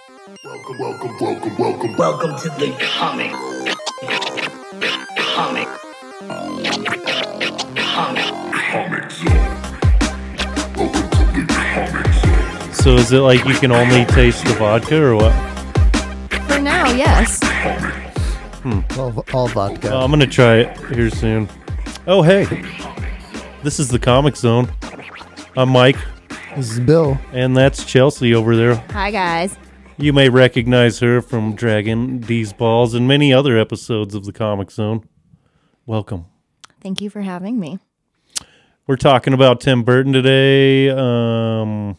Welcome to the comic zone. Welcome to the comic zone. So is it like you can only taste the vodka or what? For now, yes. All vodka. I'm gonna try it here soon. Oh hey, this is the Comic Zone. I'm Mike, This is Bill. and that's Chelsea over there. Hi, guys. You may recognize her from Dragging These Balls and many other episodes of the Comic Zone. Welcome. Thank you for having me. We're talking about Tim Burton today, and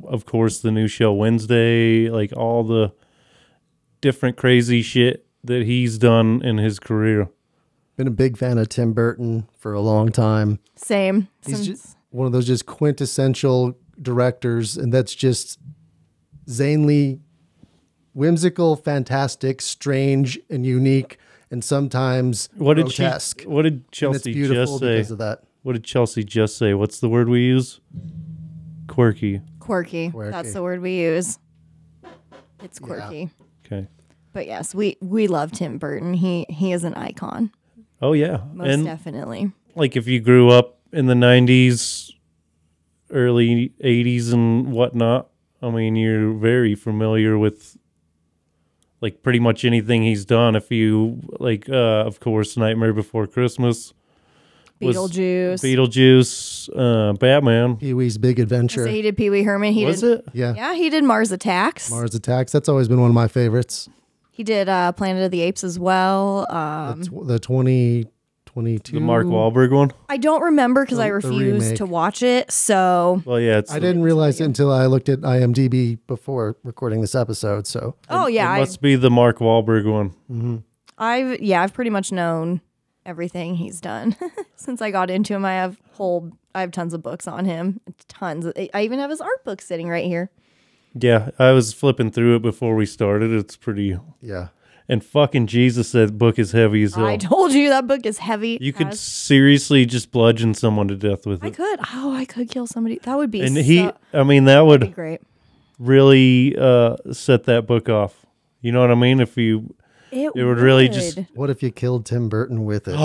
of course the new show Wednesday, like all the different crazy shit that he's done in his career. Been a big fan of Tim Burton for a long time. Same. He's just one of those just quintessential directors, and that's just zanely whimsical, fantastic, strange, and unique, and sometimes grotesque. What did And it's Chelsea beautiful just say? because of that. What did Chelsea just say? What's the word we use? Quirky. Quirky. That's the word we use. It's quirky. Okay. But yes, we love Tim Burton. He is an icon. Oh yeah, Most definitely. Like if you grew up in the 90s, early 80s and whatnot, I mean, you're very familiar with like pretty much anything he's done. If you like, of course, Nightmare Before Christmas, Beetlejuice, Batman. PeeWee's Big Adventure. So he did Pee Wee Herman. Was it? Yeah. He did Mars Attacks. Mars Attacks. That's always been one of my favorites. He did Planet of the Apes as well. The 2022. The Mark Wahlberg one? I don't remember because I The refused remake. to watch it. So, Well, yeah. It's I didn't realize it until I looked at IMDb before recording this episode. So oh yeah, It must be the Mark Wahlberg one. I've pretty much known everything he's done since I got into him. I have tons of books on him. Tons. I even have his art book sitting right here. Yeah, I was flipping through it before we started. It's pretty... yeah. And fucking Jesus, that book is heavy as hell. I told you that book is heavy. You could seriously just bludgeon someone to death with it. I could. Oh, I could kill somebody. That would be. And that that'd would be great. really set that book off. You know what I mean? If you, it would really just. What if you killed Tim Burton with it?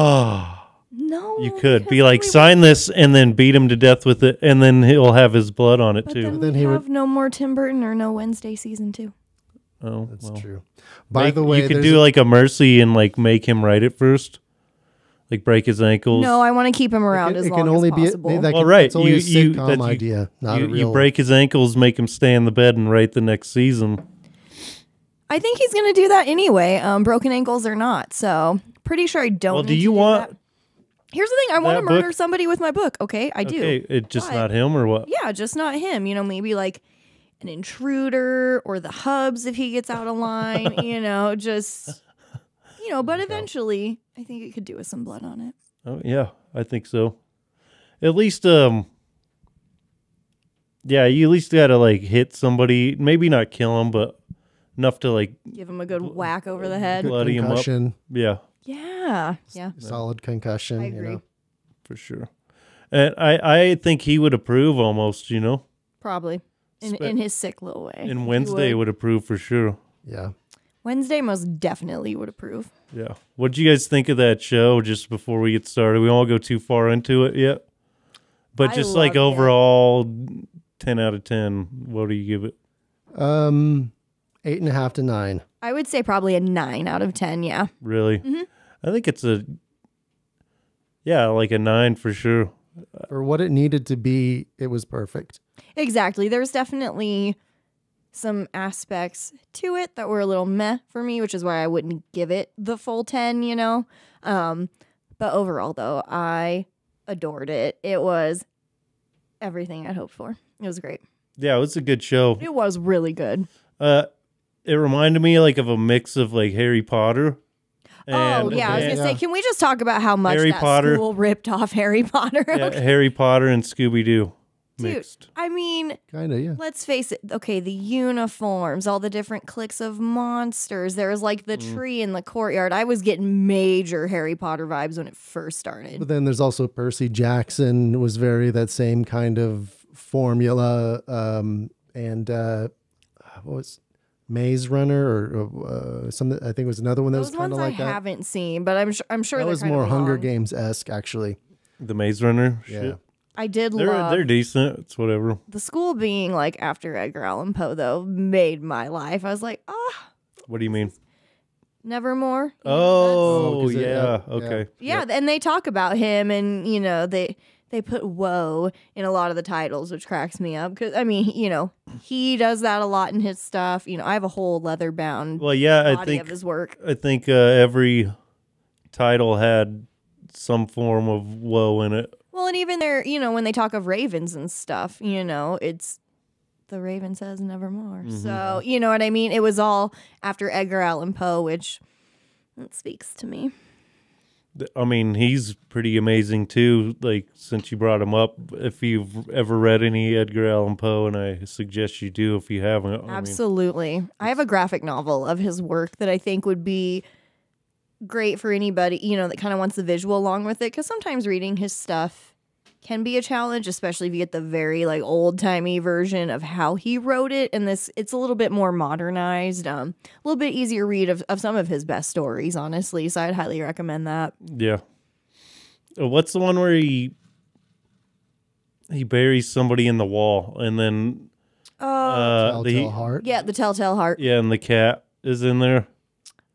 No, You could be because like, we sign this, and then beat him to death with it, and then he'll have his blood on it But too. then he we would- have no more Tim Burton or no Wednesday season 2. Oh, That's well. true. By the way, you could there's do like a mercy and like make him write it first, like break his ankles. No, I want to keep him around as long as possible. It's only a You- sitcom that you- idea, not a real. You break his ankles, make him stay in the bed, and write the next season. I think he's going to do that anyway, broken ankles or not. So pretty sure I don't. Well, need do to you want? that. Here's the thing. I want to that murder book? somebody with my book. Okay, I do. Okay, it just But- not him or what? Yeah, just not him. You know, maybe like an intruder or the Hubs if he gets out of line. But eventually, I think it could do with some blood on it. Oh yeah, I think so. At least, yeah, you at least gotta like hit somebody. Maybe not kill him, but enough to like Give him a good whack over the head. bloody him up. concussion, Yeah, Yeah, yeah. solid concussion. I agree. for sure. And I think he would approve almost. Probably in his sick little way. And He Wednesday would approve for sure. Yeah. Wednesday most definitely would approve. Yeah. What did you guys think of that show? Just before we get started, we won't go too far into it yet. But I just like loved it. overall, 10 out of 10. What do you give it? 8.5 to 9. I would say probably a 9 out of 10. Yeah. Really? Mm-hmm. I think it's like a 9 for sure. For what it needed to be, it was perfect. Exactly. There's definitely some aspects to it that were a little meh for me, which is why I wouldn't give it the full 10, But overall, though, I adored it. It was everything I'd hoped for. It was great. Yeah, it was a good show. It was really good. It reminded me like of a mix of like Harry Potter. I was going to say, can we just talk about how much Harry that Potter. school ripped off Harry Potter? Yeah, Okay. Harry Potter and Scooby-Doo Dude, mixed. I mean, Kind of, yeah. let's face it. Okay, the uniforms, all the different cliques of monsters. There was like the tree in the courtyard. I was getting major Harry Potter vibes when it first started. But then there's also Percy Jackson was very that same kind of formula. and what was Maze Runner or some? I think it was another one that Those was kind ones of like I that. haven't seen, but I'm sure That they're was kind more of Hunger long. Games-esque, actually. The Maze Runner. Yeah. Shit. I did They're love decent. It's whatever. the school being like after Edgar Allan Poe though made my life. I was like, What do you mean? Nevermore. You know, Oh, 'cause yeah. yeah. Okay. yeah, and they talk about him, and they put "whoa" in a lot of the titles, which cracks me up because I mean, he does that a lot in his stuff. I have a whole leather bound Well, yeah, body of his work. I think every title had some form of woe in it. Well, and even there, when they talk of ravens and stuff, it's the raven says nevermore. So, you know what I mean? It was all after Edgar Allan Poe, which that speaks to me. I mean, he's pretty amazing too. Like, since you brought him up, if you've ever read any Edgar Allan Poe, and I suggest you do if you haven't. Absolutely. I have a graphic novel of his work that I think would be great for anybody, that kind of wants the visual along with it. Because sometimes reading his stuff can be a challenge, especially if you get the very old-timey version of how he wrote it. And it's a little bit more modernized, a little bit easier read of some of his best stories, honestly. So I'd highly recommend that. Yeah. What's the one where he buries somebody in the wall and then Telltale Heart. Yeah, The Telltale Heart. yeah, and the cat is in there,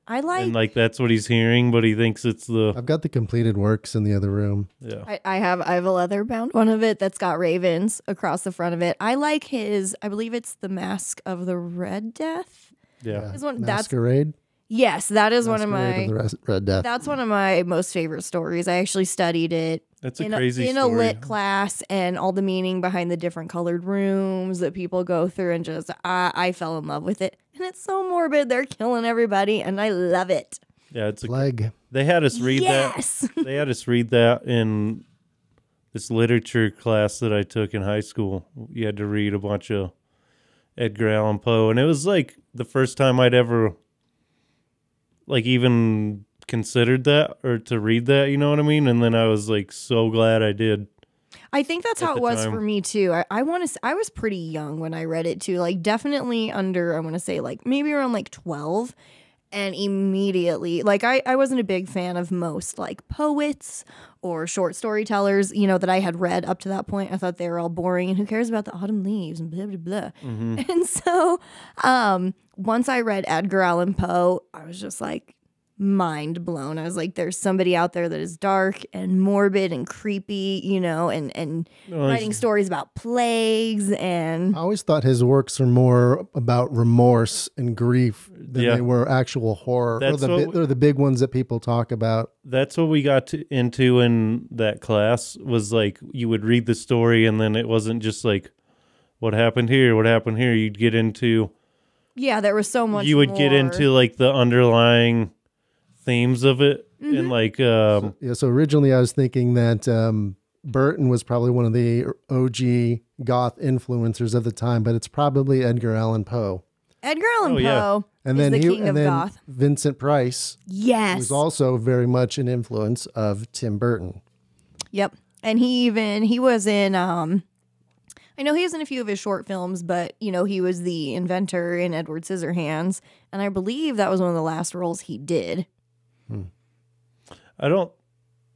I and that's what he's hearing, but he thinks it's the I've got the completed works in the other room. yeah. I have a leather bound one of it that's got ravens across the front of it. I like his. I believe it's The Mask of the Red Death. Yeah. Is one- Masquerade. Yes, that is one of Masquerade my. of the Red Death. That's one of my most favorite stories. I actually studied it That's a in crazy in story. a lit class, and all the meaning behind the different colored rooms that people go through, and just I fell in love with it. And it's so morbid. They're killing everybody, and I love it. Yeah, it's a Leg. They had us read Yes. that. They had us read that in this literature class that I took in high school. You had to read a bunch of Edgar Allan Poe, and it was like the first time I'd ever even considered that or to read that, you know what I mean? And then I was so glad I did. I think that's At how it the was time. for me too. I want to. I was pretty young when I read it too. Definitely under. I want to say maybe around 12, and immediately I wasn't a big fan of most poets or short storytellers. That I had read up to that point. I thought they were all boring, and who cares about the autumn leaves and blah blah blah. And so, once I read Edgar Allan Poe, I was just mind blown. I was like, there's somebody out there that is dark and morbid and creepy, and writing stories about plagues and I always thought his works are more about remorse and grief than Yeah. they were actual horror. That's what They're the big ones that people talk about. That's what we got into in that class was you would read the story and then it wasn't just what happened here, what happened here. You'd get into yeah, there was so much. you would get more. into the underlying themes of it and Yeah, so originally I was thinking that Burton was probably one of the OG goth influencers of the time, but it's probably Edgar Allan Poe. Edgar Allan Oh, yeah. Poe And is then the king of goth. Vincent Price Yes. was also very much an influence of Tim Burton. Yep. And he was in I know he was in a few of his short films, but he was the inventor in Edward Scissorhands, and I believe that was one of the last roles he did. I don't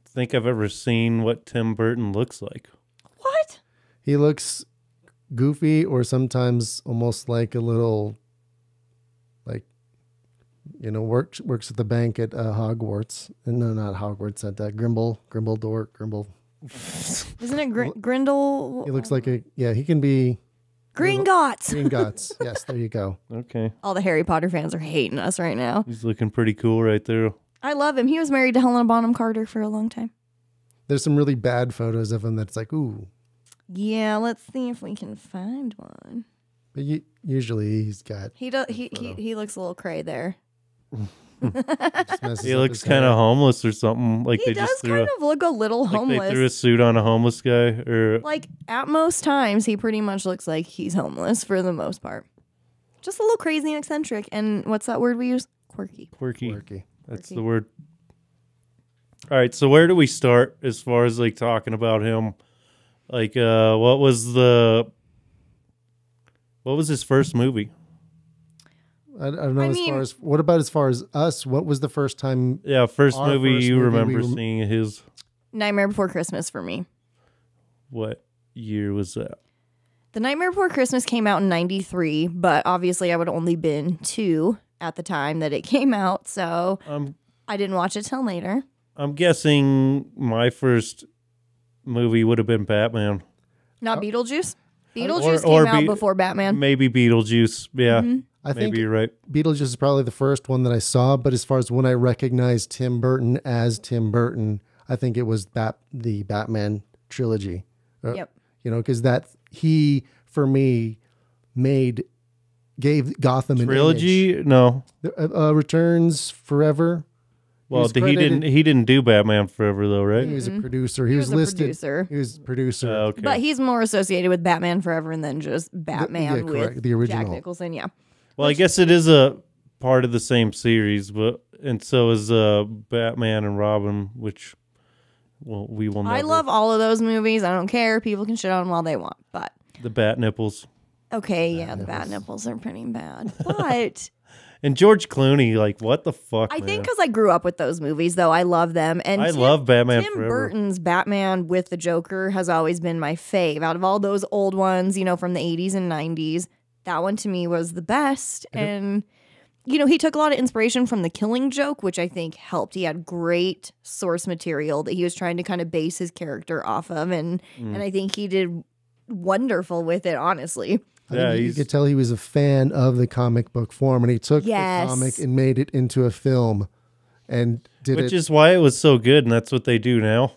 think I've ever seen what Tim Burton looks like. What? He looks goofy or sometimes almost like a little works at the bank at Hogwarts. No, not Hogwarts, at Grimble. Isn't it Grindel? He looks like he can be Gringotts. Gringotts. Yes, there you go. Okay. All the Harry Potter fans are hating us right now. He's looking pretty cool right there. I love him. He was married to Helena Bonham Carter for a long time. There's some really bad photos of him that's ooh. Yeah, let's see if we can find one. But usually he's got. He does. He looks a little cray there. Just messes He up looks his hair. kind of homeless or something. He They does just threw kind of look a little they threw a homeless. suit on a homeless guy or At most times, he pretty much looks like he's homeless for the most part. Just a little crazy and eccentric. And what's that word we use? Quirky. quirky. Quirky. That's Quirky. the word. All right, so where do we start as far as talking about him? What was the What was his first movie? I don't know. mean- As far as us? What was the first time? Yeah, first Our movie first you movie remember we seeing his. Nightmare Before Christmas for me. What year was that? The Nightmare Before Christmas came out in 93, but obviously I would have only been 2 at the time that it came out, so I didn't watch it till later. I'm guessing my first movie would have been Batman. Not Beetlejuice? Beetlejuice Or came out before Batman. Maybe Beetlejuice. Yeah, I think maybe you're right. Beetlejuice is probably the first one that I saw, but as far as when I recognized Tim Burton as Tim Burton, I think it was the Batman trilogy. Yep. You know, because he, for me, gave Gotham an Trilogy? No. image. Returns Forever. Well, was he credited- didn't do Batman Forever though, right? He was a producer. He, He was was a listed. producer. He was producer. Okay. But he's more associated with Batman Forever than just Batman yeah, correct. with The original. Jack Nicholson, yeah. Well, I guess it is a part of the same series, and so is Batman and Robin, which we will never. I love all of those movies. I don't care. People can shit on them all they want. But, the Bat Nipples. okay, yeah, the bat nipples are pretty bad. But And George Clooney, like, what the fuck, I man? think because I grew up with those movies, though, I love them. And I love Batman Tim Forever. Burton's Batman with the Joker has always been my fave. Out of all those old ones, from the 80s and 90s, that one to me was the best. And, he took a lot of inspiration from The Killing Joke, which I think helped. He had great source material that he was trying to kind of base his character off of. And I think he did wonderful with it, honestly. Yeah, you could tell he was a fan of the comic book form, and he took Yes. the comic and made it into a film, and did which it. is why it was so good, and that's what they do now.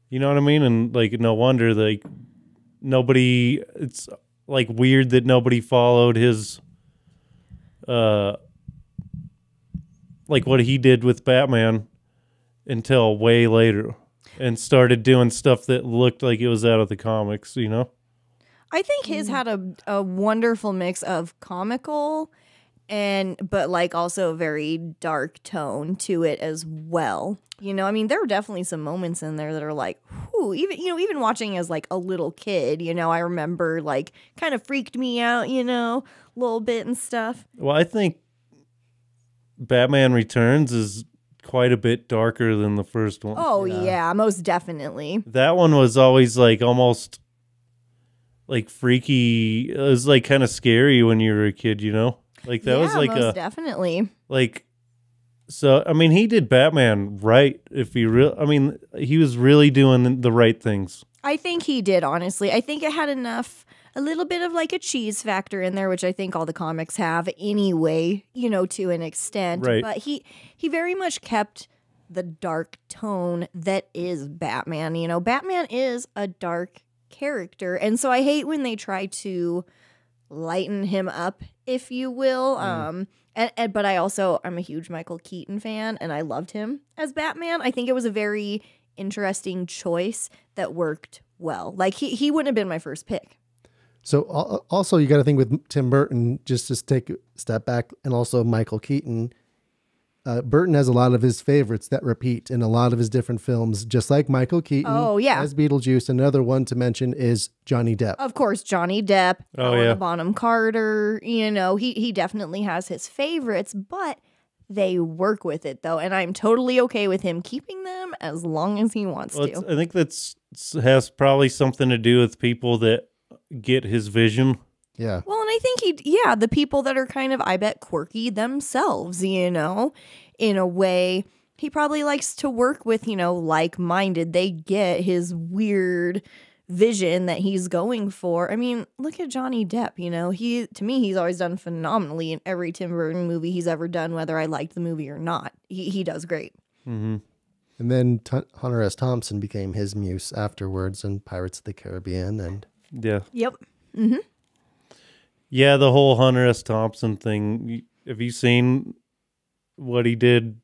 You know what I mean? And like, no wonder nobody. It's like weird that nobody followed his, like what he did with Batman until way later, and started doing stuff that looked like it was out of the comics. I think his had a wonderful mix of comical but like also a very dark tone to it as well. There were definitely some moments in there that are like, whew, even watching as like a little kid, I remember like kind of freaked me out, a little bit and stuff. Well, I think Batman Returns is quite a bit darker than the first one. Oh yeah, most definitely. That one was always like almost like freaky. It was like kind of scary when you were a kid, Like that was like most definitely. So I mean, he did Batman right. He was really doing the right things. I think he did, honestly. I think it had a little bit of like a cheese factor in there, which I think all the comics have anyway, to an extent. Right. But he very much kept the dark tone that is Batman. Batman is a dark character. And so I hate when they try to lighten him up, if you will. But I'm a huge Michael Keaton fan, and I loved him as Batman. I think it was a very interesting choice that worked well. Like he wouldn't have been my first pick. So also you got to think with Tim Burton, just to take a step back, and also Michael Keaton. Burton has a lot of his favorites that repeat in a lot of his different films, just like Michael Keaton. Oh, yeah. As Beetlejuice. Another one to mention is Johnny Depp. Of course, Johnny Depp, Oh, Helena yeah. Bonham Carter. He definitely has his favorites, but they work with it though, and I'm totally okay with him keeping them as long as he wants Well, to. I think has probably something to do with people that get his vision. Yeah. Well, and I think the people that are kind of, I bet, quirky themselves, in a way. He probably likes to work with, like-minded. They get his weird vision that he's going for. I mean, look at Johnny Depp, to me, he's always done phenomenally in every Tim Burton movie he's ever done, whether I liked the movie or not. He does great. Mm-hmm. And then Hunter S. Thompson became his muse afterwards in Pirates of the Caribbean. And Yeah. Yep. Mm-hmm. Yeah, the whole Hunter S. Thompson thing. Have you seen what he did,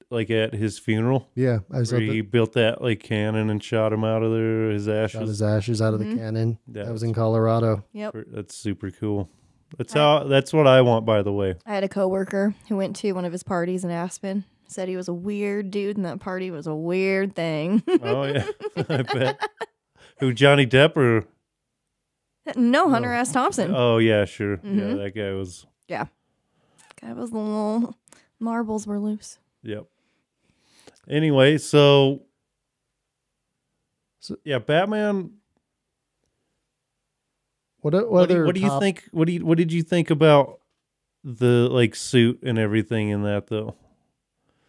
like at his funeral? yeah, I saw Where he built that like cannon and shot him out of there, his shot ashes. his ashes out of Mm-hmm. the cannon. Yeah, That was in Colorado. Yep. That's super cool. That's what I want, by the way. I had a coworker who went to one of his parties in Aspen. Said he was a weird dude, and that party was a weird thing. Oh yeah, I bet. Who, Johnny Depp or? No, Hunter S. Thompson. Oh yeah, sure. Yeah, that guy was. Yeah. Guy was the little marbles were loose. Yep. Anyway, so yeah, Batman. What do you think? What did you think about the like suit and everything in that though?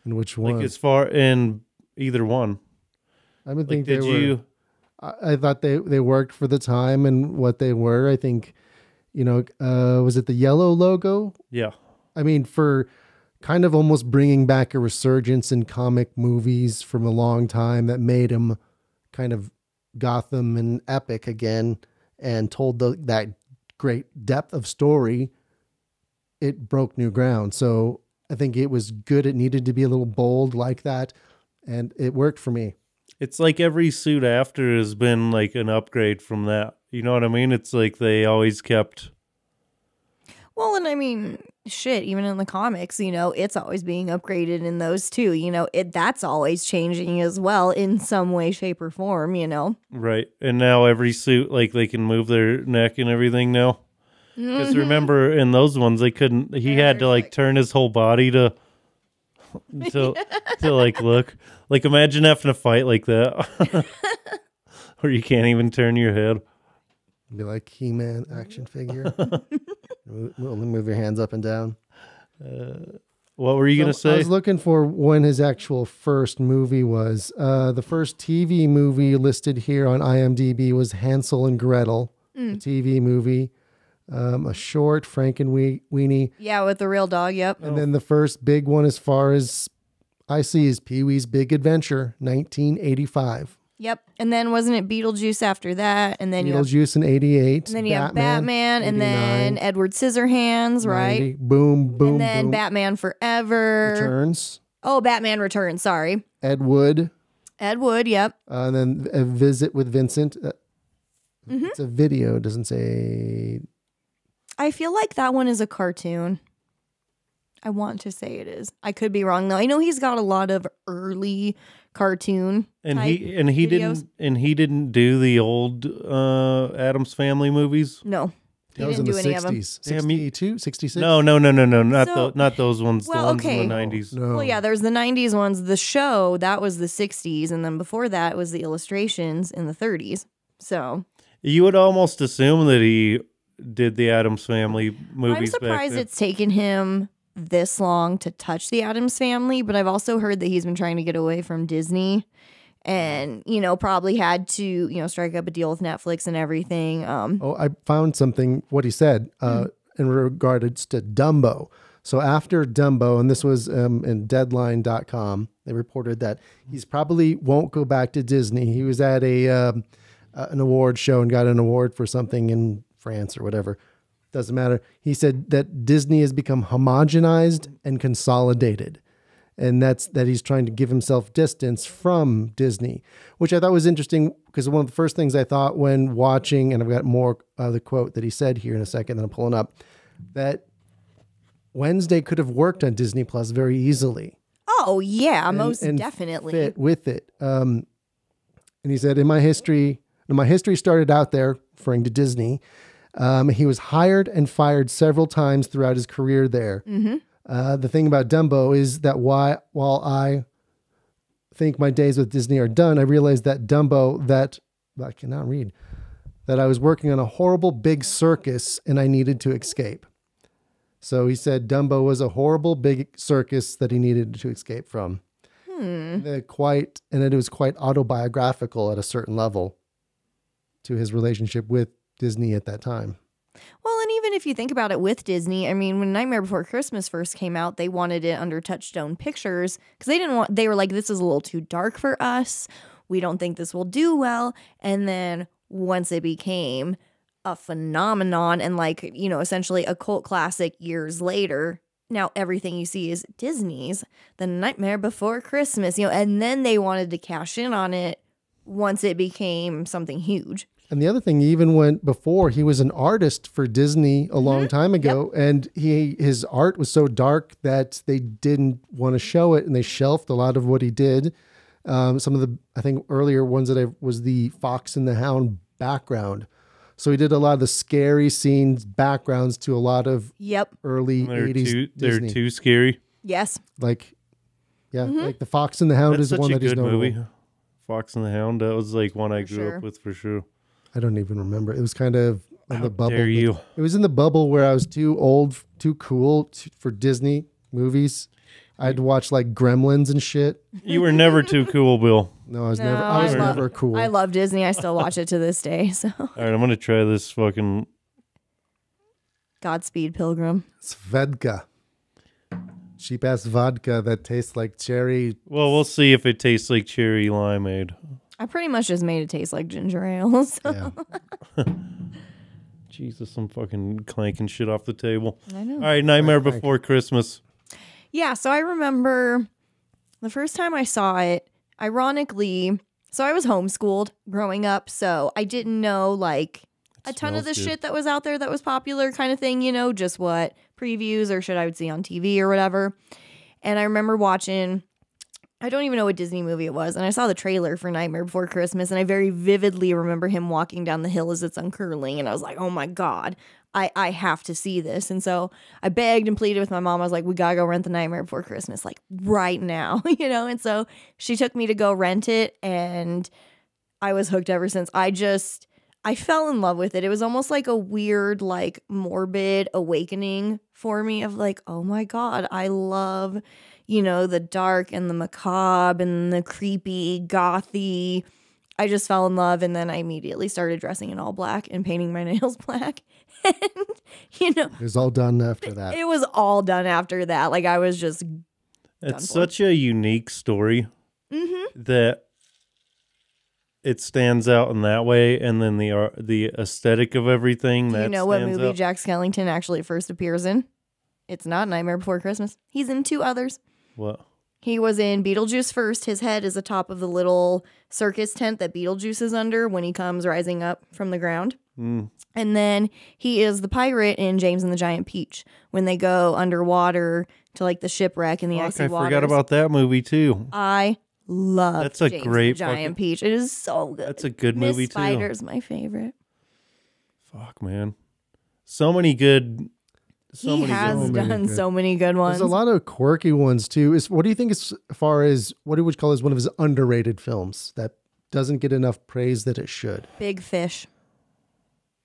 And which one? Like as far in either one. I would Like, think they were. I thought they worked for the time and what they were. I think, was it the yellow logo? Yeah. I mean, for kind of almost bringing back a resurgence in comic movies from a long time that made them kind of Gotham and epic again and told that great depth of story, it broke new ground. So I think it was good. It needed to be a little bold like that, and it worked for me. It's like every suit after has been like an upgrade from that. You know what I mean? It's like they always kept... Well, and I mean, shit, even in the comics, it's always being upgraded in those too. That's always changing as well in some way, shape, or form, Right. And now every suit, like they can move their neck and everything now. Because remember in those ones, they couldn't, he had to like turn his whole body to like look. Like imagine having to fight like that. Where you can't even turn your head. Be like He-Man action figure. Only move your hands up and down. What were you going to say? I was looking for when his actual first movie was. The first TV movie listed here on IMDb was Hansel and Gretel, the TV movie. A short, Frankenweenie. Yeah, with the real dog, yep. And then the first big one as far as I see is Pee-wee's Big Adventure, 1985. Yep. And then wasn't it Beetlejuice after that? And then Beetlejuice in 88. And then you have Batman and then Edward Scissorhands, right? 90, boom, boom, and then boom. Batman Forever. Returns. Oh, Batman Returns, sorry. Ed Wood. Ed Wood, yep. And then A Visit with Vincent. It's a video, doesn't say. I feel like that one is a cartoon. I want to say it is. I could be wrong though. I know he's got a lot of early cartoon he didn't do the old Addams Family movies. No, he That was in didn't the do any of them. 60s. 62, 66? No, not those ones. Well, the ones okay. in the 90s. No. Well, yeah, there's the 90s ones. The show, that was the 60s. And then before that was the illustrations in the 30s. So You would almost assume that he did the Addams Family movies. I'm surprised back then. it's taken him this long to touch the Addams Family, but I've also heard that he's been trying to get away from Disney and, probably had to, strike up a deal with Netflix and everything. I found something, what he said in regards to Dumbo. So after Dumbo, and this was in Deadline.com, they reported that he's probably won't go back to Disney. He was at an award show and got an award for something in France or whatever. Doesn't matter. He said that Disney has become homogenized and consolidated. And that he's trying to give himself distance from Disney, which I thought was interesting because one of the first things I thought when watching, and I've got more of the quote that he said here in a second that I'm pulling up, that Wednesday could have worked on Disney Plus very easily. Oh, yeah, most and definitely. Fit with it. And he said, my history started out there, referring to Disney. He was hired and fired several times throughout his career there. The thing about Dumbo is that while I think my days with Disney are done, I realized that I cannot read, that I was working on a horrible big circus and I needed to escape. So he said Dumbo was a horrible big circus that he needed to escape from. And it was quite autobiographical at a certain level to his relationship with Disney at that time. Well, and even if you think about it with Disney, I mean, when Nightmare Before Christmas first came out, they wanted it under Touchstone Pictures because they were like, this is a little too dark for us. We don't think this will do well. And then once it became a phenomenon and essentially a cult classic years later, now everything you see is Disney's The Nightmare Before Christmas, and then they wanted to cash in on it once it became something huge. And the other thing, even went before, he was an artist for Disney a long time ago, and his art was so dark that they didn't want to show it, and they shelved a lot of what he did. Some of the, I think, earlier ones that was the Fox and the Hound background. So he did a lot of the scary scenes, backgrounds to a lot of Yep. early They're 80s they're Disney. too scary. Yes. Like, yeah, like The Fox and the Hound That's is the such one a that he's good known movie. for. Fox and the Hound. That was like one I For grew sure. up with for sure. I don't even remember. It was kind of in the bubble. Dare you? It was in the bubble where I was too old, too cool for Disney movies. I had to watch like Gremlins and shit. You were never too cool, Bill. No, I was No, never. I was I love- never cool. I love Disney. I still watch it to this day. So All right, I'm gonna try this fucking. Godspeed, Pilgrim. Svedka. Cheap ass vodka that tastes like cherry. Well, we'll see if it tastes like cherry limeade. I pretty much just made it taste like ginger ale. So. Yeah. Jesus, I'm fucking clanking shit off the table. I know. All right, Nightmare Clank. Before Christmas. Yeah, so I remember the first time I saw it, ironically, so I was homeschooled growing up, so I didn't know like a ton of the smells good. shit that was out there that was popular kind of thing, just what previews or shit I would see on TV or whatever. And I remember watching, I don't even know what Disney movie it was, and I saw the trailer for Nightmare Before Christmas, and I very vividly remember him walking down the hill as it's uncurling, and I was like, oh my God, I have to see this. And so I begged and pleaded with my mom. I was like, we gotta go rent The Nightmare Before Christmas, like right now, and so she took me to go rent it, and I was hooked ever since. I fell in love with it. It was almost like a weird, like morbid awakening for me of like, oh my God, I love, the dark and the macabre and the creepy, gothy. I just fell in love, and then I immediately started dressing in all black and painting my nails black. And, It was all done after that. it was all done after that. Like I was just, It's for. such a unique story that it stands out in that way, and then the aesthetic of everything. do That you know what stands movie out. Jack Skellington actually first appears in? It's not Nightmare Before Christmas. He's in 2 others. What? He was in Beetlejuice first. His head is atop of the little circus tent that Beetlejuice is under when he comes rising up from the ground. Mm. And then he is the pirate in James and the Giant Peach when they go underwater to like the shipwreck in the Fuck, icy I waters. forgot about that movie too. I love That's a James great and the Giant fucking- Peach. It is so good. That's a good Miss movie too. Spider's my favorite. Fuck, man. So many good. He has So many done good- so many good ones. There's a lot of quirky ones too. What do you think as far as what would you call as one of his underrated films that doesn't get enough praise that it should? Big Fish.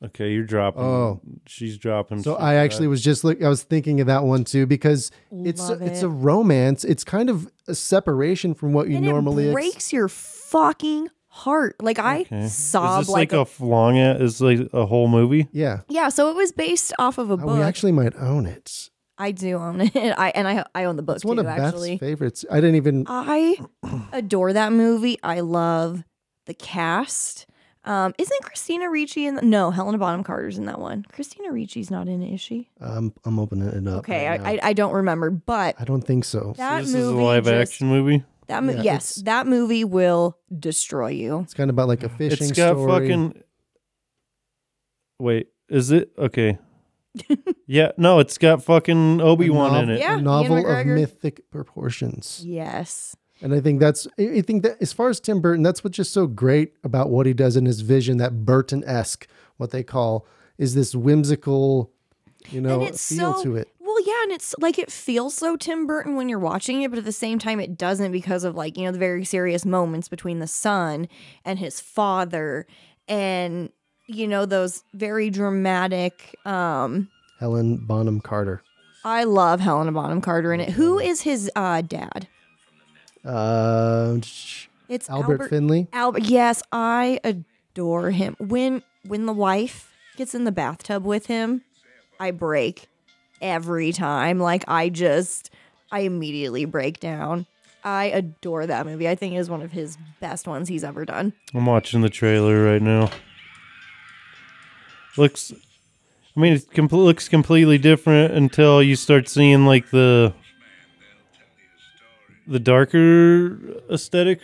Okay, you're dropping. Oh. She's dropping. So shit I actually back. was just I was thinking of that one too because Love it's it. a romance. It's kind of a separation from what you And normally it breaks your fucking heart. Like I Okay. sob Is this like like a long? Is like a whole movie? Yeah. yeah. So it was based off of a book. We actually might own it. I do own it. I own the book It's one too. of Actually, Beth's favorites. I didn't even I adore that movie. I love the cast. Isn't Christina Ricci in? No, Helena Bonham Carter's in that one. Christina Ricci's not in it, is she? I'm opening it up. Okay, right now. I don't remember, but I don't think so. So that this movie is a live just- action movie. That Yeah, yes, it's- that movie will destroy you. It's kind of about like a fishing It's got story. fucking. Wait, is it okay? Yeah, no, it's got fucking Obi-Wan in it. Yeah, a Ian novel of McGregor. mythic proportions. Yes. And I think that as far as Tim Burton, that's what's just so great about what he does in his vision, that Burton-esque, what they call, is this whimsical, And it's feel so, to it. Well, yeah, and it's like it feels so Tim Burton when you're watching it, but at the same time it doesn't because of like, the very serious moments between the son and his father and those very dramatic Helen Bonham Carter. I love Helena Bonham Carter in it. Who is his dad? It's Albert Finley. Albert, yes, I adore him. When the wife gets in the bathtub with him, I break every time. Like I immediately break down. I adore that movie. I think it is one of his best ones he's ever done. I'm watching the trailer right now. Looks looks completely different until you start seeing like the darker aesthetic.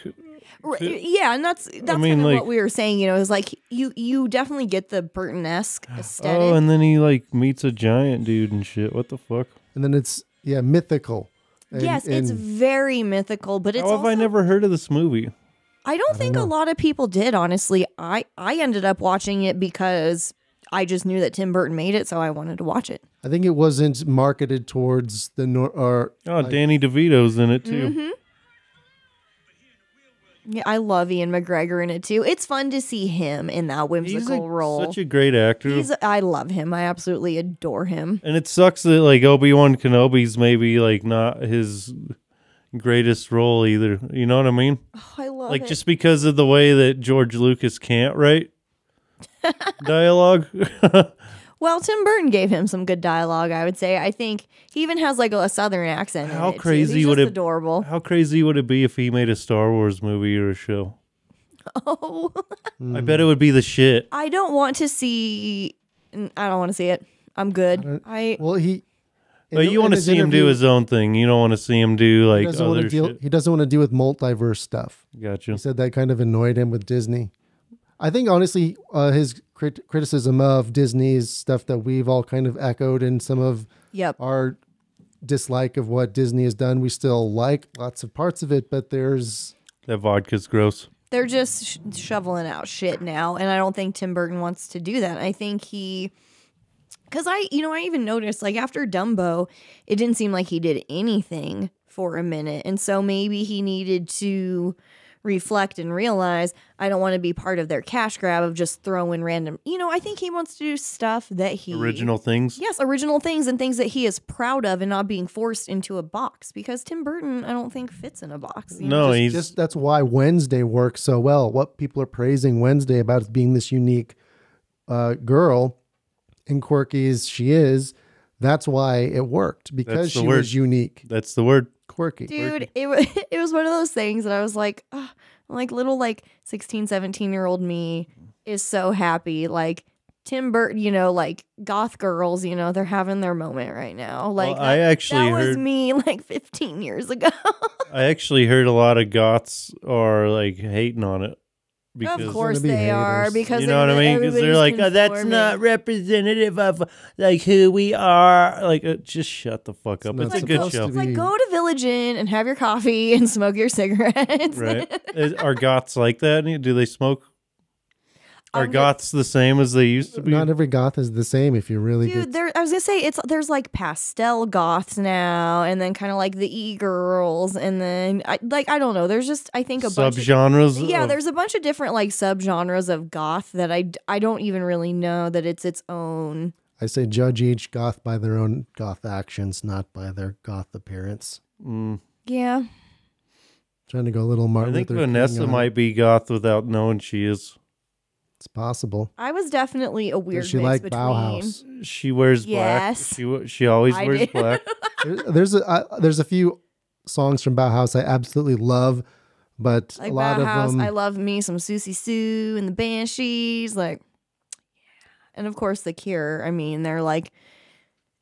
Yeah, and that's mean, kind of like- what we were saying. Is like you definitely get the Burton-esque aesthetic. Oh, and then he like meets a giant dude and shit. What the fuck? And then it's mythical. And- yes, it's and very mythical, but it's How have I also- never heard of this movie? I don't think a lot of people did, honestly. I ended up watching it because I just knew that Tim Burton made it, so I wanted to watch it. I think it wasn't marketed towards the Danny DeVito's in it too. Mm-hmm. Yeah, I love Ian McGregor in it too. It's fun to see him in that whimsical role. Such a great actor. I love him. I absolutely adore him. And it sucks that like Obi-Wan Kenobi's maybe like not his greatest role either. You know what I mean? Oh, I love like it. just because of the way that George Lucas can't write dialogue. Well, Tim Burton gave him some good dialogue, I would say. I think he even has like a southern accent. How in it, crazy too. He's would just it? Adorable. How crazy would it be if he made a Star Wars movie or a show? Oh, I bet it would be the shit. I don't want to see. I don't want to see it. I'm good. But you want to see him do his own thing. You don't want to see him do like other shit. He doesn't want to deal with multiverse stuff. Gotcha. He said that kind of annoyed him with Disney. I think honestly, his criticism of Disney's stuff that we've all kind of echoed, and some of our dislike of what Disney has done, we still like lots of parts of it, but there's that vodka's gross. They're just shoveling out shit now, and I don't think Tim Burton wants to do that. I think because I even noticed like after Dumbo, it didn't seem like he did anything for a minute, and so maybe he needed to reflect and realize I don't want to be part of their cash grab of just throwing random. I think he wants to do stuff that original things. Yes, original things and things that he is proud of, and not being forced into a box. Because Tim Burton, I don't think fits in a box. No, that's why Wednesday works so well. What people are praising Wednesday about is being this unique girl, and quirky as she is. That's why it worked, because she was unique. That's the word. Quirky. Dude, it was one of those things that I was like, like little like 16, 17-year-old me is so happy. Like Tim Burton, like goth girls, they're having their moment right now. Like that was me like 15 years ago. I actually heard a lot of goths are like hating on it. Of course they are, because you know what I mean? Because they're like, oh, that's not representative of like who we are. Like, just shut the fuck up. It's a good show. It's like, go to Village Inn and have your coffee and smoke your cigarettes. Right? Are goths like that? Do they smoke? Are goths the same as they used to be? Not every goth is the same. If you really I was gonna say there's like pastel goths now, and then kind of like the e-girls, and then I don't know. There's just I think a subgenres. There's a bunch of different like subgenres of goth that I don't even really know that it's its own. I say judge each goth by their own goth actions, not by their goth appearance. Yeah. Trying to go a little Martin I think Luther Vanessa King might be goth without knowing she is. It's possible. I was definitely a weird. Does she mix like between... Bauhaus? She wears black. She always wears black. There's a few songs from Bauhaus I absolutely love, but like a lot Bauhaus, of them. I love me some Susie Sue and the Banshees, like, and of course the Cure. I mean, they're like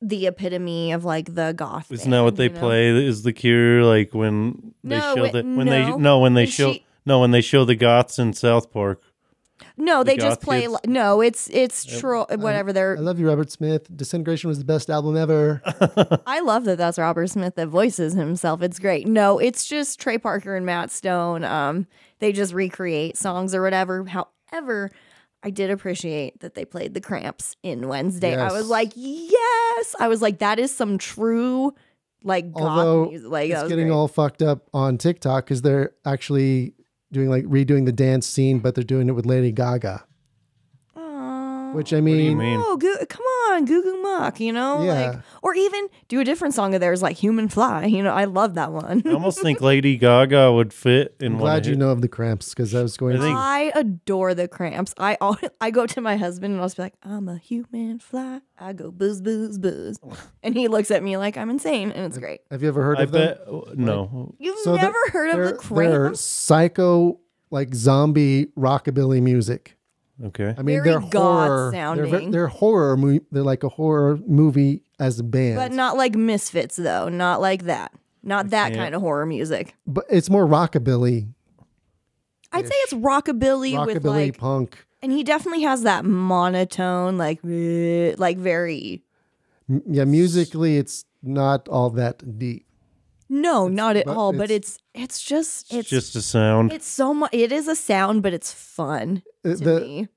the epitome of like the goth. Isn't that what they play? Is the Cure like when they show when they show the goths in South Park? No, they just play. No, it's whatever they're. I love you, Robert Smith. Disintegration was the best album ever. I love that that's Robert Smith that voices himself. It's great. No, it's just Trey Parker and Matt Stone. They just recreate songs or whatever. However, I did appreciate that they played the Cramps in Wednesday. Yes. I was like, yes. I was like, that is some true like goth music. Like, it's getting all fucked up on TikTok because they're actually redoing the dance scene, but they're doing it with Lady Gaga. Aww. Which I mean, oh, come on, Goo Goo Muck, like, or even do a different song of theirs, like Human Fly. I love that one. I almost think Lady Gaga would fit in. I'm glad you know of the Cramps because I was going. I adore the Cramps. I go to my husband and I'll just be like, I'm a human fly. I go booze, booze, booze, and he looks at me like I'm insane, and it's great. Have you ever heard of them? No. You've never heard of the Cramps? They're psycho, like zombie rockabilly music. Okay. I mean, Very they're horror sounding. They're horror. They're like a horror movie as a band, but not like Misfits though. Not like that. Not that kind of horror music. But it's more rockabilly. I'd say it's rockabilly with like punk. And he definitely has that monotone, like very. Yeah, musically, it's not all that deep. No, not at all. But it's just a sound. It's so much. It is a sound, but it's fun to me.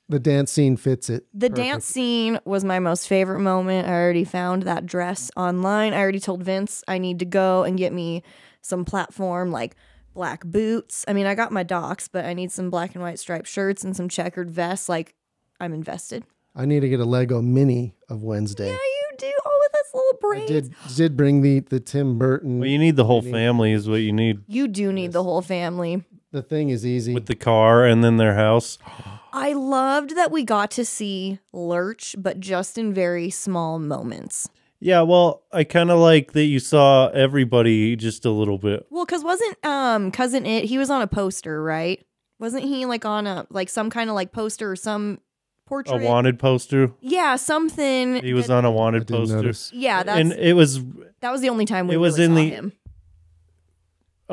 The dance scene fits it. The perfect. dance scene was my most favorite moment. I already found that dress online. I already told Vince I need to go and get me some platform like black boots. I mean, I got my docs, but I need some black and white striped shirts and some checkered vests. Like, I'm invested. I need to get a Lego mini of Wednesday. Yeah, you do. Oh, with this little braids. I did bring the Tim Burton. Well, you need the whole family is what you need. You do need the whole family. The thing is easy. With the car and then their house. I loved that we got to see Lurch, but just in very small moments. Yeah, well, I kind of like that you saw everybody just a little bit. Well, because wasn't Cousin It, he was on a poster, right? Wasn't he like on a, like some kind of like poster or some portrait? A wanted poster. Yeah, something. He was on a I wanted didn't poster. notice. Yeah, And it was... that was the only time we it was really in saw the- him.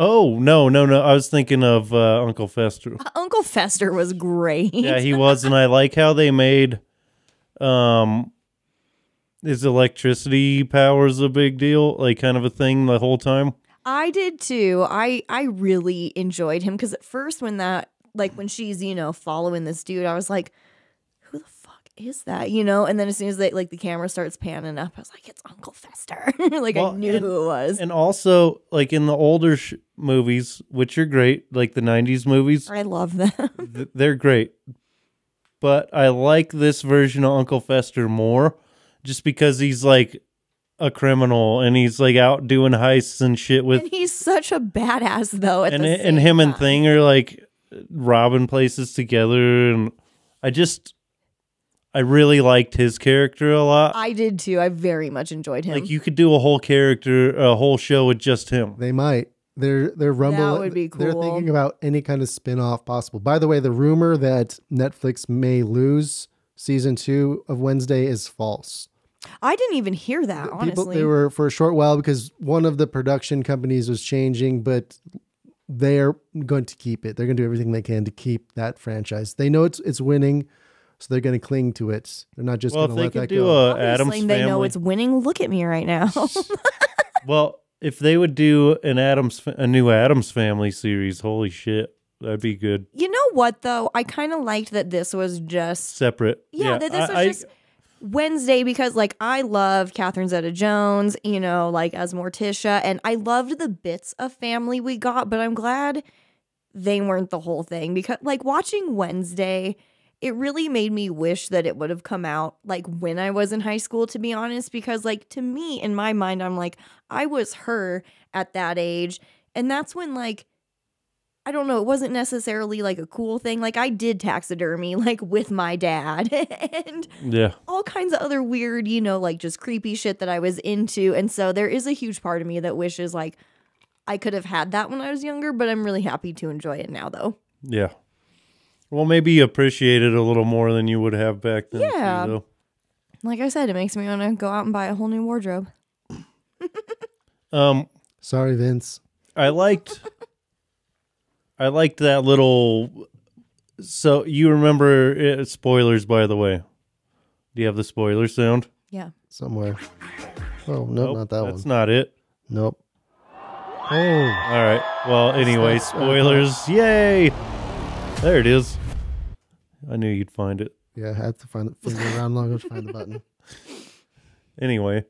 Oh, no. I was thinking of Uncle Fester. Uncle Fester was great. Yeah, he was, and I like how they made his electricity powers a big deal, like kind of a thing the whole time. I did too. I really enjoyed him because at first when that, like when she's, you know, following this dude, I was like, who the fuck is that? You know? And then as soon as they, like the camera starts panning up, I was like, it's Uncle Fester. Like Well, I knew who it was. And also, like in the older movies, which are great, like the 90s movies, I love them. they're great. But I like this version of Uncle Fester more just because he's like a criminal and he's like out doing heists and shit with... And he's such a badass though. At And, the and same him and time. Thing are like robbing places together. And I really liked his character a lot. I did too. I very much enjoyed him. Like you could do a whole show with just him. They might. They're rumble. That would be They're cool. thinking about any kind of spin-off possible. By the way, the rumor that Netflix may lose season 2 of Wednesday is false. I didn't even hear that, honestly. They were for a short while because one of the production companies was changing, but they're going to keep it. They're going to do everything they can to keep that franchise. They know it's winning, so they're going to cling to it. They're not just Well, going if to they let could that do go. a Adams Obviously, they know Family, it's winning. Look at me right now. well, if they would do a new Adams Family series, holy shit, that'd be good. You know what, though? I kind of liked that this was just... Separate. Yeah, that this was just Wednesday because, like, I loved Catherine Zeta-Jones, you know, like, as Morticia, and I loved the bits of family we got, but I'm glad they weren't the whole thing because, like, watching Wednesday, it really made me wish that it would have come out, like, when I was in high school, to be honest, because, like, to me, in my mind, I'm like, I was her at that age, and that's when, like, I don't know, it wasn't necessarily like a cool thing. Like I did taxidermy like with my dad and Yeah. all kinds of other weird, you know, like just creepy shit that I was into. And so there is a huge part of me that wishes like I could have had that when I was younger, but I'm really happy to enjoy it now though. Yeah. Well, maybe you appreciate it a little more than you would have back then. Yeah. Too, though. Like I said, it makes me want to go out and buy a whole new wardrobe. Sorry, Vince. I liked that little. So you remember spoilers, by the way? Do you have the spoiler sound? Yeah. Somewhere. Oh, no, Nope, not that that's one. not it. Nope. Oh, All right. Well, anyway, spoilers. Yay! There it is. I knew you'd find it. yeah, I had to find the finger around long enough to find the button. Anyway,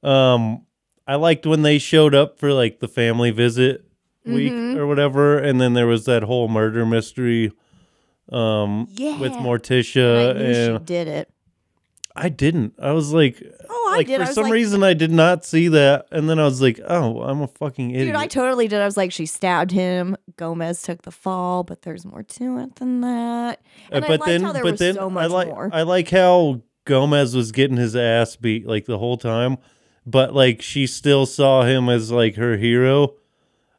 I liked when they showed up for like the family visit week or whatever, and then there was that whole murder mystery Yeah. with And Morticia, I knew she and did it. I didn't. I was like, Oh, I like did. for I was some like, reason I did not see that, and then I was like, oh, I'm a fucking idiot. dude, I totally did. I was like, she stabbed him. Gomez took the fall, but there's more to it than that. And I liked how there was so much more. I like how Gomez was getting his ass beat like the whole time, but like she still saw him as like her hero,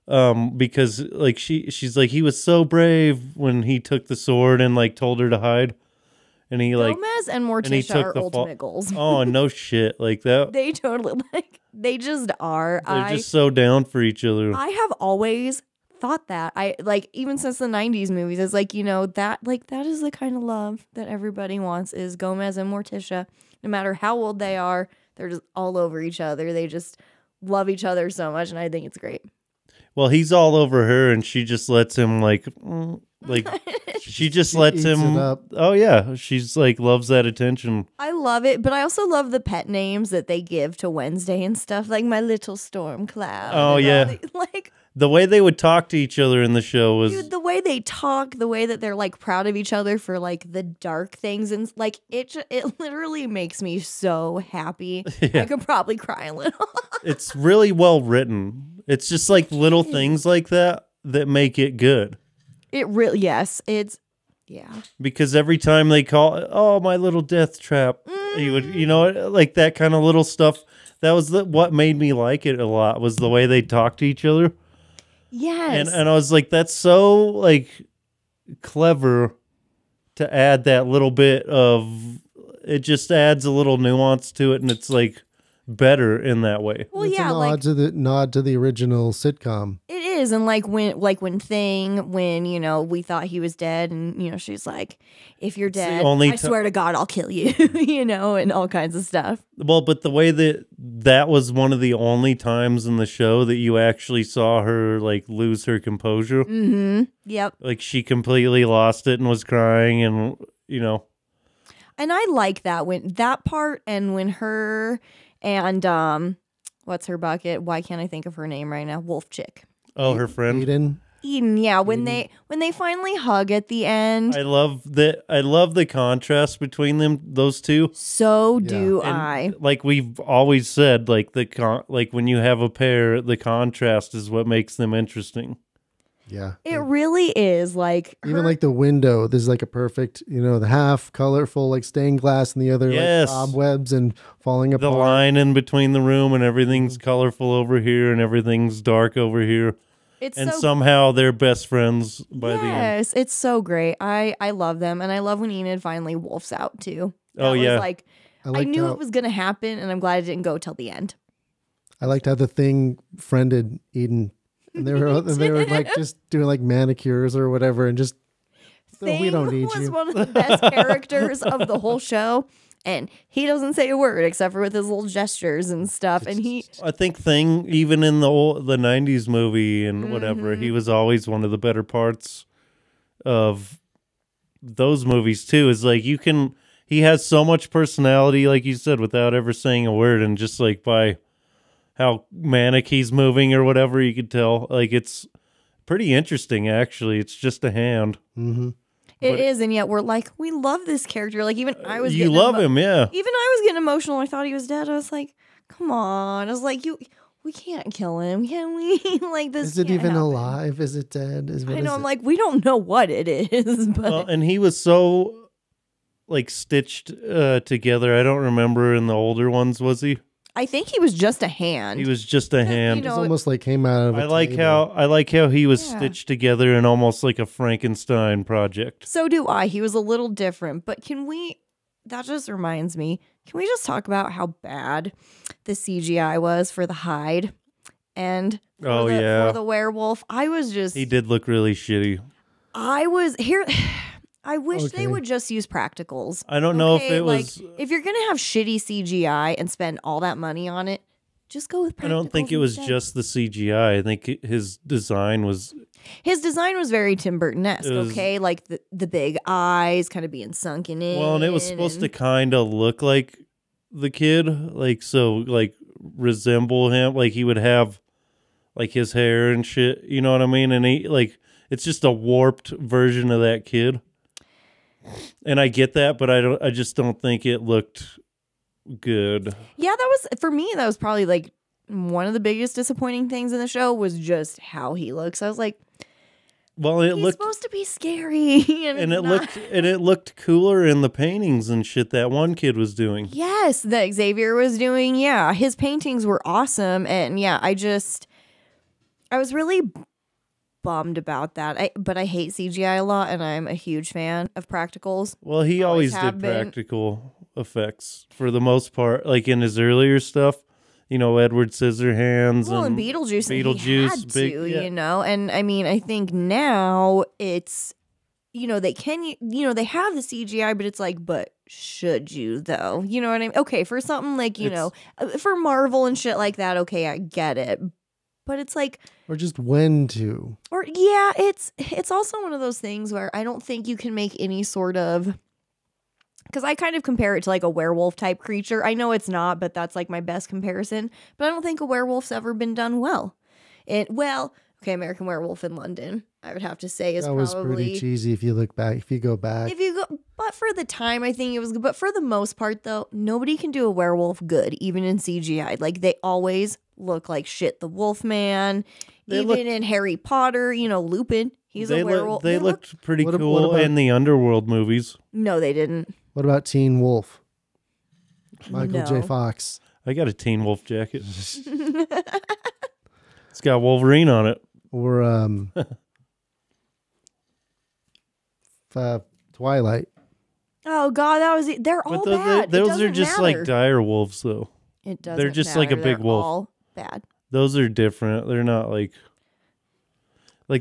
because like she's like he was so brave when he took the sword and like told her to hide, and he like Gomez and he Morticia took are the fall. ultimate goals. Oh no shit, like that. They totally they just are. They're just so down for each other. I have always thought that. I like even since the 90s movies, it's like, you know, that is the kind of love that everybody wants is Gomez and Morticia. No matter how old they are, they're just all over each other. They just love each other so much, and I think it's great. Well, he's all over her, and she just lets him like She just lets eats him. it up. Oh yeah, she's like loves that attention. I love it, but I also love the pet names that they give to Wednesday and stuff, like my little storm cloud. Oh, and all yeah. like, The way they would talk to each other in the show was dude, the way they talk, the way that they're like proud of each other for like the dark things, and like it literally makes me so happy. Yeah. I could probably cry a little. it's really well written. It's just like little things like that make it good. It really, yes, it's yeah. Because every time they call, oh, my little death trap, he would, like that kind of little stuff. That was what made me like it a lot, was the way they talk to each other. Yes. And I was like, that's so like clever to add that little bit of, it just adds a little nuance to it, and it's like better in that way. well, It's yeah, a like nod to the original sitcom. it is, and when we thought he was dead, and she's like, if you're dead, only I swear to God, I'll kill you, and all kinds of stuff. Well, but the way that was one of the only times in the show that you actually saw her like lose her composure. Mm-hmm. Yep. Like she completely lost it and was crying, and And I like that part, and when her and what's her bucket? Why can't I think of her name right now? Wolf chick. oh, her friend. Eden, yeah. When they finally hug at the end, I love the contrast between those two. so do And I. like we've always said, like like when you have a pair, the contrast is what makes them interesting. Yeah. It really is like Even like the window, there's like a perfect, the half colorful like stained glass and the other Yes. like cobwebs and falling The apart. line in between the room, and everything's colorful over here and everything's dark over here. it's And so somehow they're best friends by the end. yes, it's so great. I love them, and I love when Enid finally wolfs out too. Oh, That was, yeah. like I liked knew how- it was gonna happen, and I'm glad it didn't go till the end. I liked how the Thing friended Eden. And they were like just doing like manicures or whatever, and just Thing we don't need was you. one of the best characters of the whole show, and he doesn't say a word except for with his little gestures and stuff. And he, I think Thing, even in the 90s movie and whatever, Mm-hmm. he was always one of the better parts of those movies too. Is like he has so much personality, like you said, without ever saying a word, and just like by how manic he's moving or whatever, you could tell. Like it's pretty interesting, actually. It's just a hand. Mm-hmm. it is, and yet we're like, we love this character. Like even I was, You getting love him, yeah. Even I was getting emotional. I thought he was dead. I was like, come on. I was like, we can't kill him, can we? Like this. Is it can't even happen. alive? Is it dead? I know. I'm like, we don't know what it is, but Well, and he was so like stitched together. I don't remember in the older ones, was he? I think he was just a hand. He was just a hand. know, it's almost like came out of. I like how he was Yeah. stitched together in almost like a Frankenstein project. So do I. He was a little different, but that just reminds me, can we just talk about how bad the CGI was for the hide and for the werewolf? He did look really shitty. I wish they Okay. would just use practicals. I don't know if Okay? it was. Like, if you're going to have shitty CGI and spend all that money on it, just go with practicals. I don't think it was instead. just the CGI. I think his design was. His design was very Tim Burton-esque, It was- okay? Like the big eyes kind of being sunken in. Well, and it was supposed to kind of look like the kid, like resemble him. Like he would have like his hair and shit. You know what I mean? And it's just a warped version of that kid. And I get that, but I just don't think it looked good. Yeah, for me, that was probably like one of the biggest disappointing things in the show was just how he looks. I was like, Well, it he's looked supposed to be scary. and it looked cooler in the paintings and shit that one kid was doing. Yes, that Xavier was doing. Yeah, his paintings were awesome. And yeah, I was really bummed about that. But I hate CGI a lot, and I'm a huge fan of practicals. Well, he Always always have did been. practical effects for the most part. Like in his earlier stuff, Edward Scissorhands Well, and and Beetlejuice, he Beetlejuice, had big, to, yeah. And I mean, I think now it's, they can, they have the CGI, but it's like, but should you though? You know what I mean? Okay, for something like, for Marvel and shit like that, okay, I get it. but it's like, Or just when to. or yeah, it's also one of those things where I don't think you can make any sort of, because I kind of compare it to like a werewolf type creature. I know it's not, but that's like my best comparison. But I don't think a werewolf's ever been done well. Okay, American Werewolf in London, I would have to say is That was pretty cheesy if you look back. If you go back. But for the time, I think it was good. But for the most part, though, nobody can do a werewolf good, even in CGI. Like, they always look like shit. The Wolfman, in Harry Potter, Lupin, he's a werewolf. They looked pretty What cool about- in the Underworld movies. No, they didn't. What about Teen Wolf? Michael No. J. Fox. I got a Teen Wolf jacket. It's got Wolverine on it. Or Twilight. Oh, God, they're all bad. Those are just like dire wolves, though. It doesn't They're just like a matter. big They're wolf. all bad. Those are different. They're not like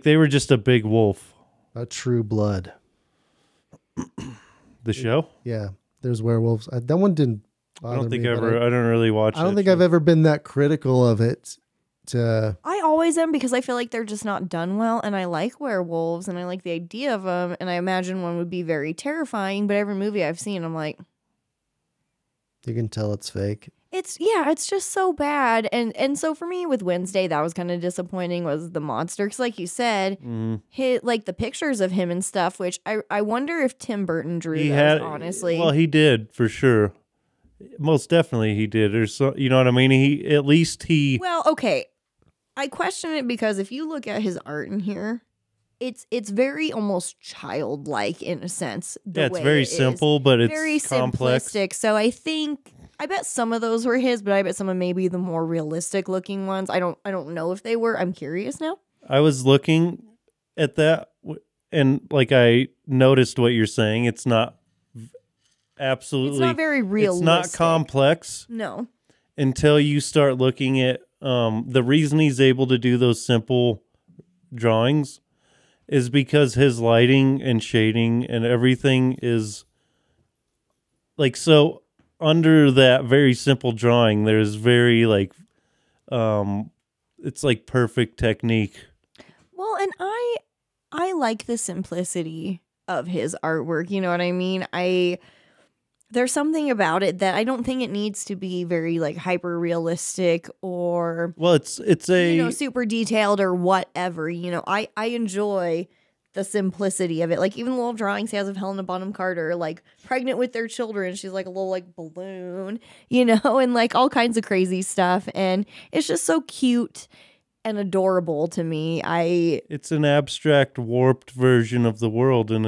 they were just a big wolf. A True Blood. The show? Yeah, there's werewolves. That one didn't bother I don't think me, I but ever. I don't really watch. I don't that think show. I've ever been that critical of it. I always am, because I feel like they're just not done well, and I like werewolves, and I like the idea of them, and I imagine one would be very terrifying, but every movie I've seen, I'm like, You can tell it's fake. it's just so bad. And so for me with Wednesday, that was kind of disappointing, was the monster, because like you said, like the pictures of him and stuff, which I wonder if Tim Burton drew those, honestly. Well, he did for sure. Most definitely, he did. Or so, you know what I mean? Well, okay. I question it because if you look at his art in here, it's very almost childlike in a sense. It's very simple, but it's very complex. simplistic. So I bet some of those were his, but I bet some of maybe the more realistic looking ones. I don't know if they were. I'm curious now. I was looking at that, and like I noticed what you're saying. It's not absolutely. It's not very realistic. It's not complex. No. Until you start looking at the reason he's able to do those simple drawings is because his lighting and shading and everything is like, so under that very simple drawing, there's very like, it's like perfect technique. Well, and I like the simplicity of his artwork. You know what I mean? There's something about it that I don't think it needs to be very like hyper realistic or it's a super detailed or whatever. I enjoy the simplicity of it. Like even the little drawings he has of Helena Bonham Carter, like pregnant with their children. She's like a little like balloon, and like all kinds of crazy stuff. And it's just so cute and adorable to me. It's an abstract, warped version of the world and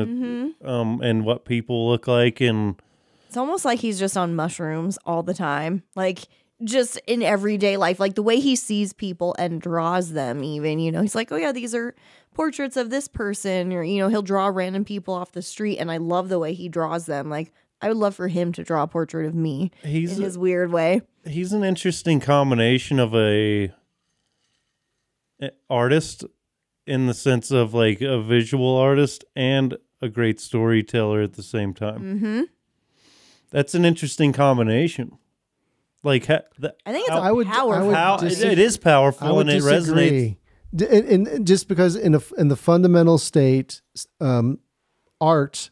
and what people look like, and it's almost like he's just on mushrooms all the time. Like just in everyday life, like the way he sees people and draws them even, he's like, oh yeah, these are portraits of this person, or, he'll draw random people off the street. And I love the way he draws them. Like I would love for him to draw a portrait of me in his weird way. He's an interesting combination of a artist in the sense of like a visual artist and a great storyteller at the same time. Mm-hmm. That's an interesting combination. Like, I think it's powerful. It is powerful and it resonates. And just because in the fundamental state, art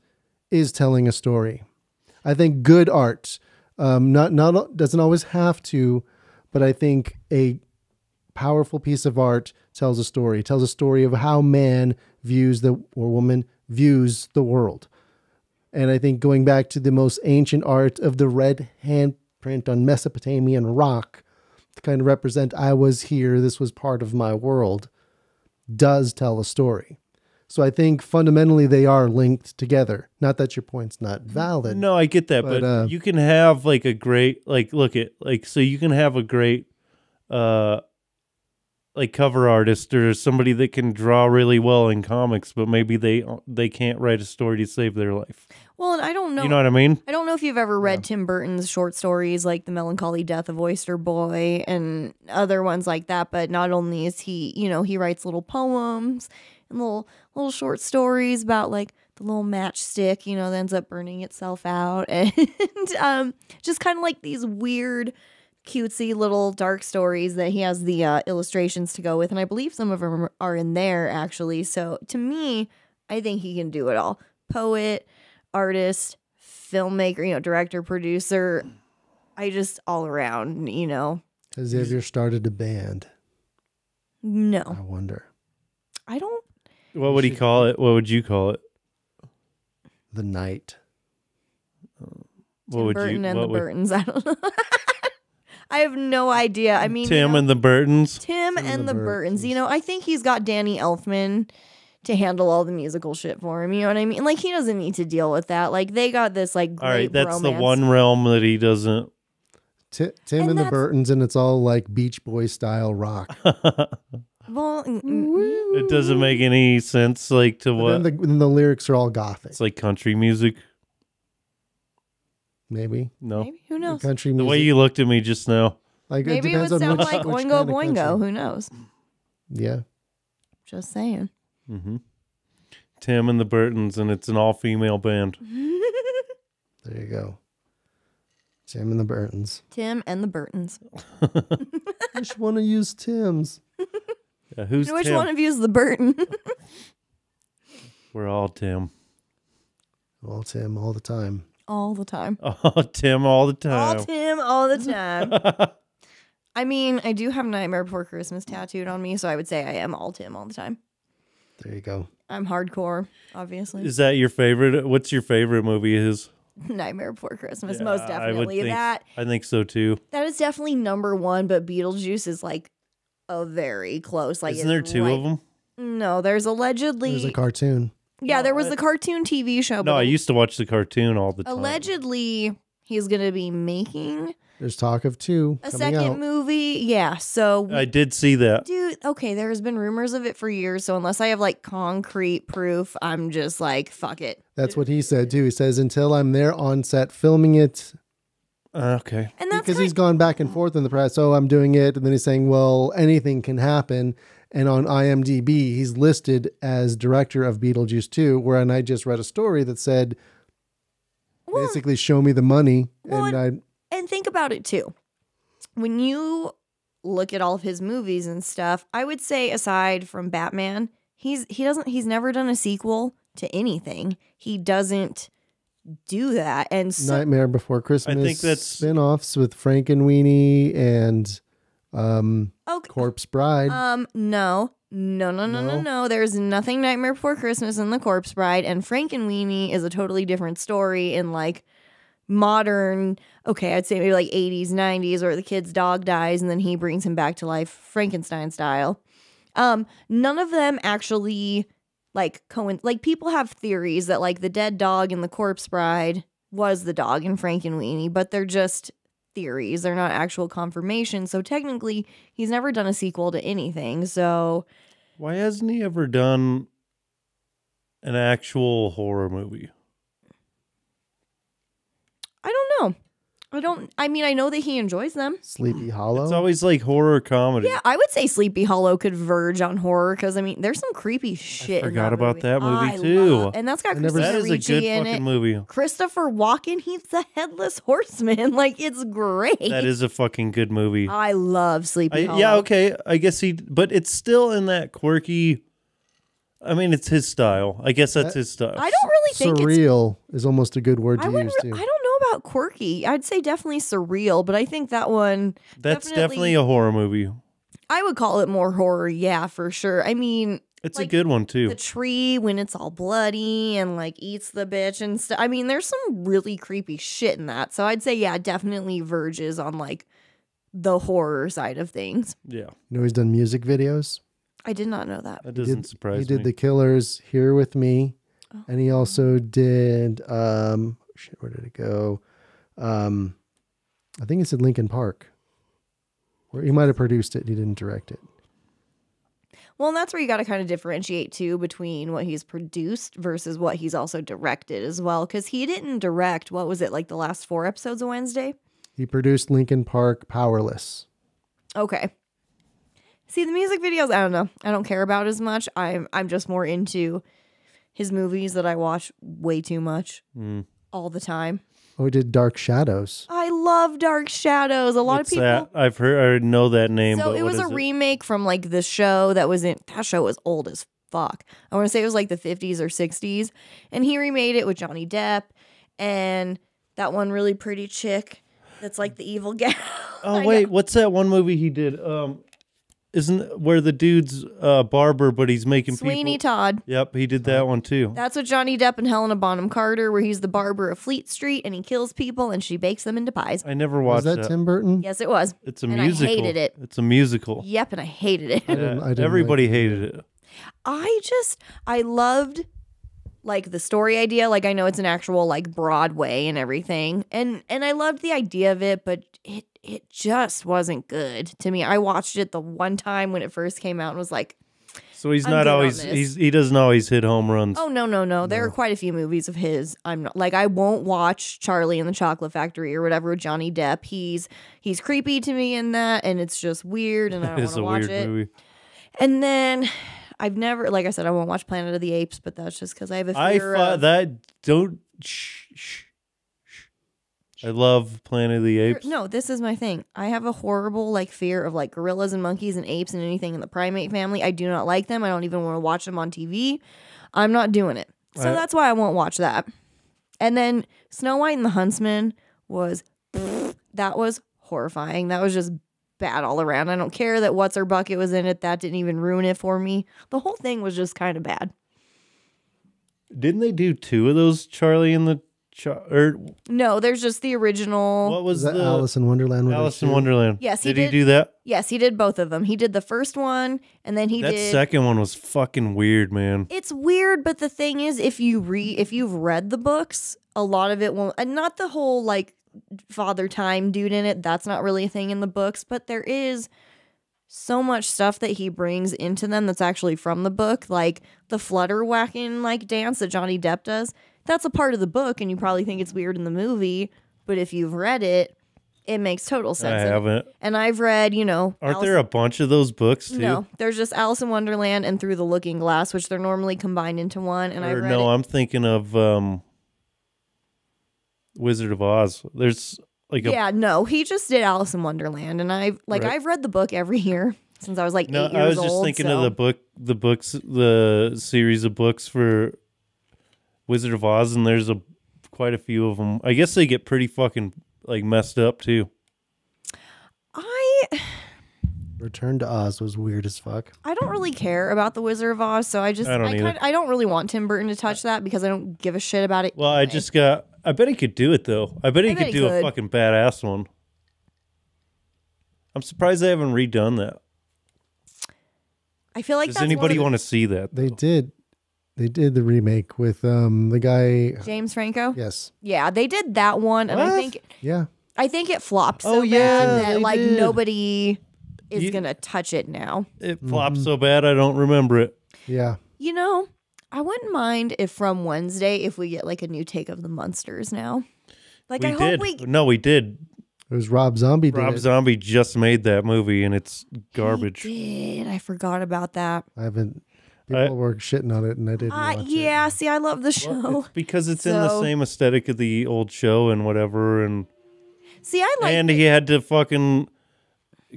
is telling a story. I think good art, not doesn't always have to, but I think a powerful piece of art tells a story. It tells a story of how man views or woman views the world. And I think going back to the most ancient art of the red handprint on Mesopotamian rock to kind of represent, I was here, this was part of my world, does tell a story. So I think fundamentally they are linked together. Not that your point's not valid. No, I get that, but you can have like a great, like, so you can have a great, like cover artist or somebody that can draw really well in comics, but maybe they can't write a story to save their life. Well, and I don't know. You know what I mean? I don't know if you've ever read Tim Burton's short stories like The Melancholy Death of Oyster Boy and other ones like that, but not only is he, he writes little poems and little short stories about like the little matchstick, that ends up burning itself out, and just kind of like these weird cutesy little dark stories that he has the illustrations to go with, and I believe some of them are in there actually. So to me, I think he can do it all: poet, artist, filmmaker, director, producer. I just all around, Has he ever started a band? No, I wonder. I don't. What would he call it? What would you call it? The Night. What would Burton you? and What the would, Burtons. I don't know. I have no idea. I mean, Tim and the Burtons. Tim and the Burtons. I think he's got Danny Elfman to handle all the musical shit for him. You know what I mean? Like, he doesn't need to deal with that. Like, they got this like great All right, that's the bromance. one realm that he doesn't. Tim And and the that's- Burtons, and it's all like Beach Boy style rock. Well, It doesn't make any sense, like to But what. then the lyrics are all gothic. It's like country music. Maybe No, maybe, who knows? country the music. way you looked at me just now. Like Maybe it would depends on sound which- like which Oingo kind of Boingo. country. Who knows? Yeah. Just saying. Tim and the Burtons, and it's an all-female band. There you go. Tim and the Burtons. Tim and the Burtons. I just want to use Tim's. Yeah, who's Which Tim? one of you is the Burton? We're all Tim. All Tim all the time. All the time. Oh, Tim all the time. All Tim all the time. I mean, I do have Nightmare Before Christmas tattooed on me, so I would say I am all Tim all the time. There you go. I'm hardcore, obviously. Is that your favorite? What's your favorite movie? His Nightmare Before Christmas, Yeah, most I would definitely. think- That I think so too. is definitely number one, but Beetlejuice is like a very close. Like, Isn't there it's two right- of them? No, there's allegedly. There's a cartoon. Yeah, there was the cartoon TV show. No, but I used to watch the cartoon all the time. allegedly he's gonna be making There's talk of two a coming second out. movie. Yeah, so I did see that. dude, okay, there's been rumors of it for years, so unless I have like concrete proof, I'm just like, fuck it. That's what he said too. He says until I'm there on set filming it, Okay. And that's because he's gone back and forth in the press. Oh, I'm doing it, and then he's saying, well, anything can happen. And on IMDb, he's listed as director of Beetlejuice 2, wherein I just read a story that said, basically, show me the money. Well, And and think about it too. When you look at all of his movies and stuff, I would say aside from Batman, he's never done a sequel to anything. He doesn't do that. And so, Nightmare Before Christmas I think that's- spin-offs with Frankenweenie and okay. Corpse Bride. No. No? No. There's nothing Nightmare Before Christmas in The Corpse Bride, and Frankenweenie is a totally different story in like modern, okay, I'd say maybe like 80s, 90s, where the kid's dog dies and then he brings him back to life, Frankenstein style. None of them actually like people have theories that like the dead dog in The Corpse Bride was the dog in Frankenweenie, but they're just theories. They're not actual confirmation. So technically, he's never done a sequel to anything. So Why hasn't he ever done an actual horror movie? I don't know. I mean, I know that he enjoys them. Sleepy Hollow. It's always like horror comedy. Yeah, I would say Sleepy Hollow could verge on horror because I mean, there's some creepy shit. forgot in that about movie. that movie, I too. and that's got I never- Christina That is a Ricci good in fucking it. movie. Christopher Walken, he's the headless horseman. Like, it's great. That is a fucking good movie. I love Sleepy Hollow. Yeah, okay. I guess but it's still in that quirky. I mean, it's his style. I guess that's his style. I don't really think it's. Surreal is almost a good word I to wouldn't. use I too. don't know about quirky. I'd say definitely surreal, but I think that one. That's definitely a horror movie. I would call it more horror. Yeah, for sure. I mean, It's like, a good one too. the tree when it's all bloody and like eats the bitch and stuff. I mean, there's some really creepy shit in that. So I'd say, yeah, definitely verges on like the horror side of things. Yeah, You know he's done music videos. I did not know that. that doesn't surprise He did me. The Killers, Here With Me, Oh. and he also did where did it go? I think it's in Lincoln Park. Or he might have produced it, he didn't direct it. Well, and that's where you got to kind of differentiate too between what he's produced versus what he's also directed as well. Because he didn't direct, what was it, like the last 4 episodes of Wednesday? He produced Lincoln Park Powerless. Okay. See, the music videos, I don't know. I don't care about as much. I'm just more into his movies that I watch way too much all the time. Oh, he did Dark Shadows. I love Dark Shadows. A lot What's of people. that? I've heard. I know that name. So but it was what a is remake from like the show that was in. That show was old as fuck. I want to say it was like the 50s or 60s, and he remade it with Johnny Depp and that one really pretty chick that's like the evil gal. Oh wait, what's that one movie he did? Isn't where the dude's barber, but he's making Sweeney people. Todd. Yep, he did that one too. That's with Johnny Depp and Helena Bonham Carter, where he's the barber of Fleet Street and he kills people and she bakes them into pies. I never Was watched that Tim Burton? Yes, it was. It's a And musical. I hated it. It's a musical. Yep, and I hated it. I didn't Everybody like it. hated it. I loved like the story idea. Like I know it's an actual like Broadway and everything. And I loved the idea of it, but it just wasn't good to me. I watched it the one time when it first came out and was like, So he's I'm not good on always. this. He doesn't always hit home runs. oh no. There are quite a few movies of his. I'm not like I won't watch Charlie and the Chocolate Factory or whatever with Johnny Depp. He's creepy to me in that, and it's just weird, and I don't want It's to a watch weird it. movie. And then I've never, like I said, I won't watch Planet of the Apes, but that's just because I have a I fear thought of. that don't. Shh. I love Planet of the Apes. No, this is my thing. I have a horrible like fear of like gorillas and monkeys and apes and anything in the primate family. I do not like them. I don't even want to watch them on TV. I'm not doing it. So that's why I won't watch that. And then Snow White and the Huntsman was that was horrifying. That was just bad all around. I don't care that What's Her Bucket was in it. That didn't even ruin it for me. The whole thing was just kind of bad. Didn't they do two of those Charlie and the or No, there's just the original. what was Was that the Alice in Wonderland? with Alice her in too? Wonderland? Yes, he did. He did. do that? Yes, he did both of them. He did the first one, and then he That did. second one was fucking weird, man. It's weird, but the thing is, if you've read the books, a lot of it won't. And not the whole like Father Time dude in it. That's not really a thing in the books, but there is so much stuff that he brings into them that's actually from the book, like the flutter whacking like dance that Johnny Depp does. That's a part of the book, and you probably think it's weird in the movie, but if you've read it, it makes total sense. I haven't. And I've read, Aren't there a bunch of those books too? No, there's just Alice in Wonderland and Through the Looking Glass, which they're normally combined into one. And I've read it. I'm thinking of Wizard of Oz. There's like Yeah, no, he just did Alice in Wonderland, and I've read the book every year since I was like 8 years old. I was just thinking of the series of books for Wizard of Oz, and there's quite a few of them. I guess they get pretty fucking like messed up too. Return to Oz was weird as fuck. I don't really care about the Wizard of Oz, so I don't really want Tim Burton to touch that because I don't give a shit about it. Well, anyway. I bet he could do it though. I bet he could do a fucking badass one. I'm surprised they haven't redone that. I feel like Does anybody want to see that? They did the remake with the guy. James Franco? Yes. Yeah, they did that one, and What? Yeah. I think it flopped so Oh, yeah, bad that they like did. nobody is gonna touch it now. It flopped so bad I don't remember it. Yeah. I wouldn't mind if from Wednesday if we get like a new take of the Munsters now. Like We I did. hope we No, we did. It was Rob Zombie. Did Rob it. Zombie just made that movie, and it's garbage. did. I forgot about that. I haven't. People were shitting on it, and I didn't watch Yeah, see, I love the show. It's because it's in the So- same aesthetic of the old show and whatever, and See, I like he had to fucking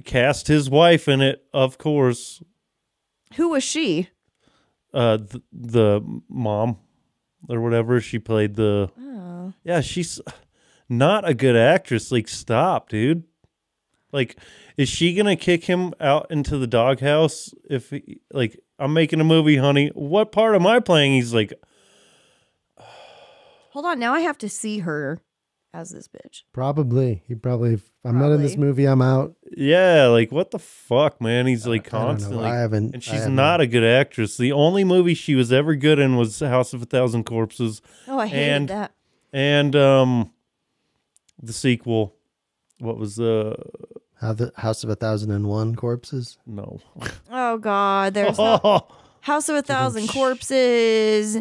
cast his wife in it, of course. Who was she? The mom or whatever, she played the. Oh. Yeah, she's not a good actress. Like, stop, dude. Like, is she gonna kick him out into the doghouse if I'm making a movie, honey? What part am I playing? He's like, Hold on, now I have to see her as this bitch. Probably. He probably. If I'm not in this movie, I'm out. yeah, like what the fuck, man? He's like I don't know. constantly. I haven't. And she's not a good actress. The only movie she was ever good in was House of a Thousand Corpses. Oh, I hated that. And the sequel. What was the How the House of 1,001 Corpses. no? Oh God, there's House of a Thousand Corpses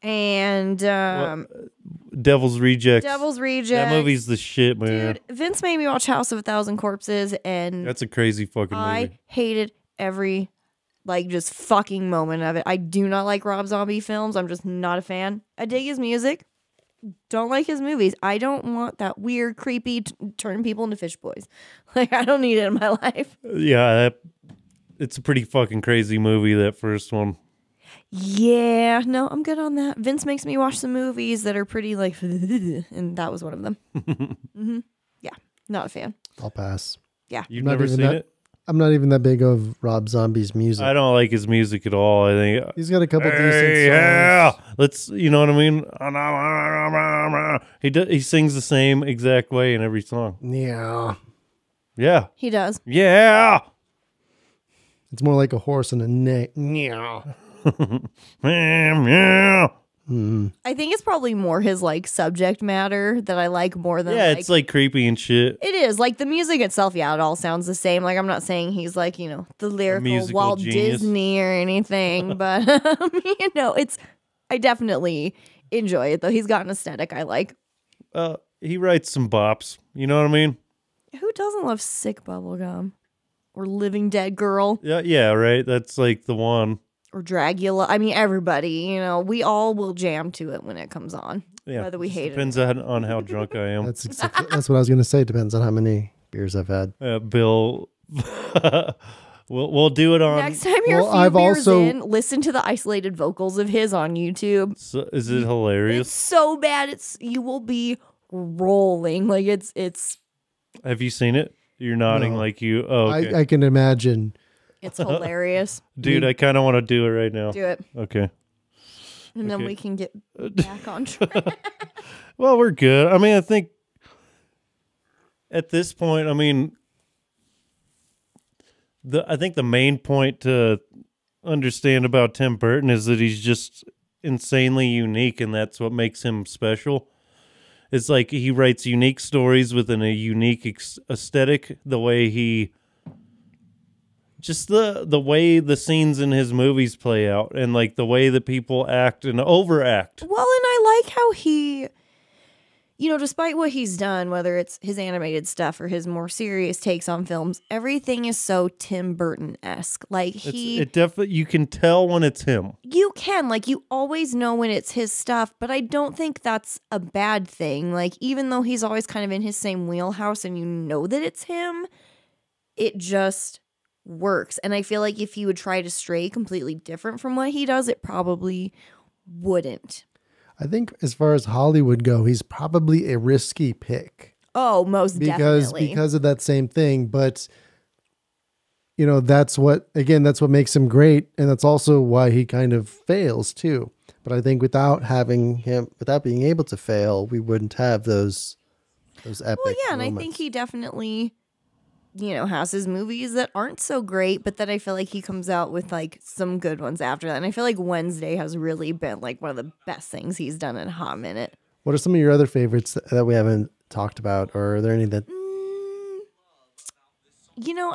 and Devil's Rejects. Devil's Rejects. That movie's the shit, man. Dude, Vince made me watch House of a Thousand Corpses, and That's a crazy fucking movie. I hated every just fucking moment of it. I do not like Rob Zombie films. I'm just not a fan. I dig his music. don't like his movies. I don't want that weird, creepy, turn people into fish boys. Like, I don't need it in my life. Yeah, it's a pretty fucking crazy movie, that first one. Yeah, no, I'm good on that. Vince makes me watch some movies that are pretty like, and that was one of them. Yeah, not a fan. I'll pass. Yeah. You've Not never even seen that- it? I'm not even that big of Rob Zombie's music. I don't like his music at all. I think He's got a couple decent hey, songs. yeah, let's, you know what I mean? He sings the same exact way in every song. Yeah. Yeah. He does. Yeah. It's more like a horse and a neck. Yeah. Yeah. I think it's probably more his like subject matter that I like more than Yeah, it's like creepy and shit. it is like the music itself. Yeah, it all sounds the same. Like I'm not saying he's like the lyrical musical Walt genius. Disney or anything, but it's I definitely enjoy it though. He's got an aesthetic I like. He writes some bops. You know what I mean? Who doesn't love Sick Bubblegum or Living Dead Girl Yeah, right. That's like the one. or Dragula? I mean, everybody. We all will jam to it when it comes on, Yeah, whether we just hate depends on how drunk I am. That's what I was going to say. Depends on how many beers I've had. Bill, we'll do it it. on. Next time you're Well, a few I've beers also- in, listen to the isolated vocals of his on YouTube. So, is it It's hilarious? so bad. You will be rolling. Like it's Have you seen it? You're nodding No. like you. Oh, okay. I can imagine. it's hilarious. Dude, I kind of want to do it right now. Do it, Okay. and then Okay. we can get back on track. Well, we're good. I mean, I think at this point, I mean, I think the main point to understand about Tim Burton is that he's just insanely unique, and that's what makes him special. It's like he writes unique stories within a unique aesthetic. The way just the way the scenes in his movies play out, and like the way that people act and overact. Well, and I like how he, despite what he's done, whether it's his animated stuff or his more serious takes on films, everything is so Tim Burton-esque. Like It definitely, you can tell when it's him. you always know when it's his stuff, but I don't think that's a bad thing. Like, even though he's always kind of in his same wheelhouse and you know that it's him, it just works. And I feel like if he would try to stray completely different from what he does, it probably wouldn't. I think as far as Hollywood go, he's probably a risky pick Oh, most definitely. because of that same thing. But that's what makes him great, and that's also why he kind of fails too. But I think without being able to fail, we wouldn't have those epic. Well, yeah, and I moments. think he definitely, has his movies that aren't so great, but that I feel like he comes out with like some good ones after that. And I feel like Wednesday has really been like one of the best things he's done in a hot minute. What are some of your other favorites that we haven't talked about, or are there any that?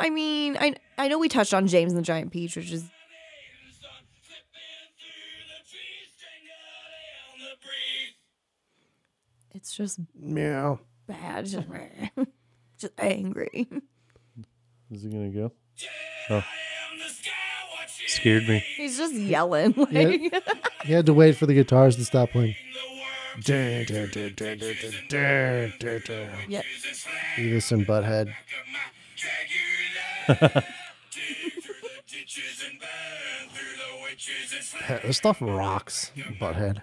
I mean, I know we touched on James and the Giant Peach, which is it's just Meow. bad, just angry. Is he gonna go? Oh, scared me. He's just yelling. Like, Yeah. You had to wait for the guitars to stop playing. yeah. Beavis and Butthead. This stuff rocks, Butthead.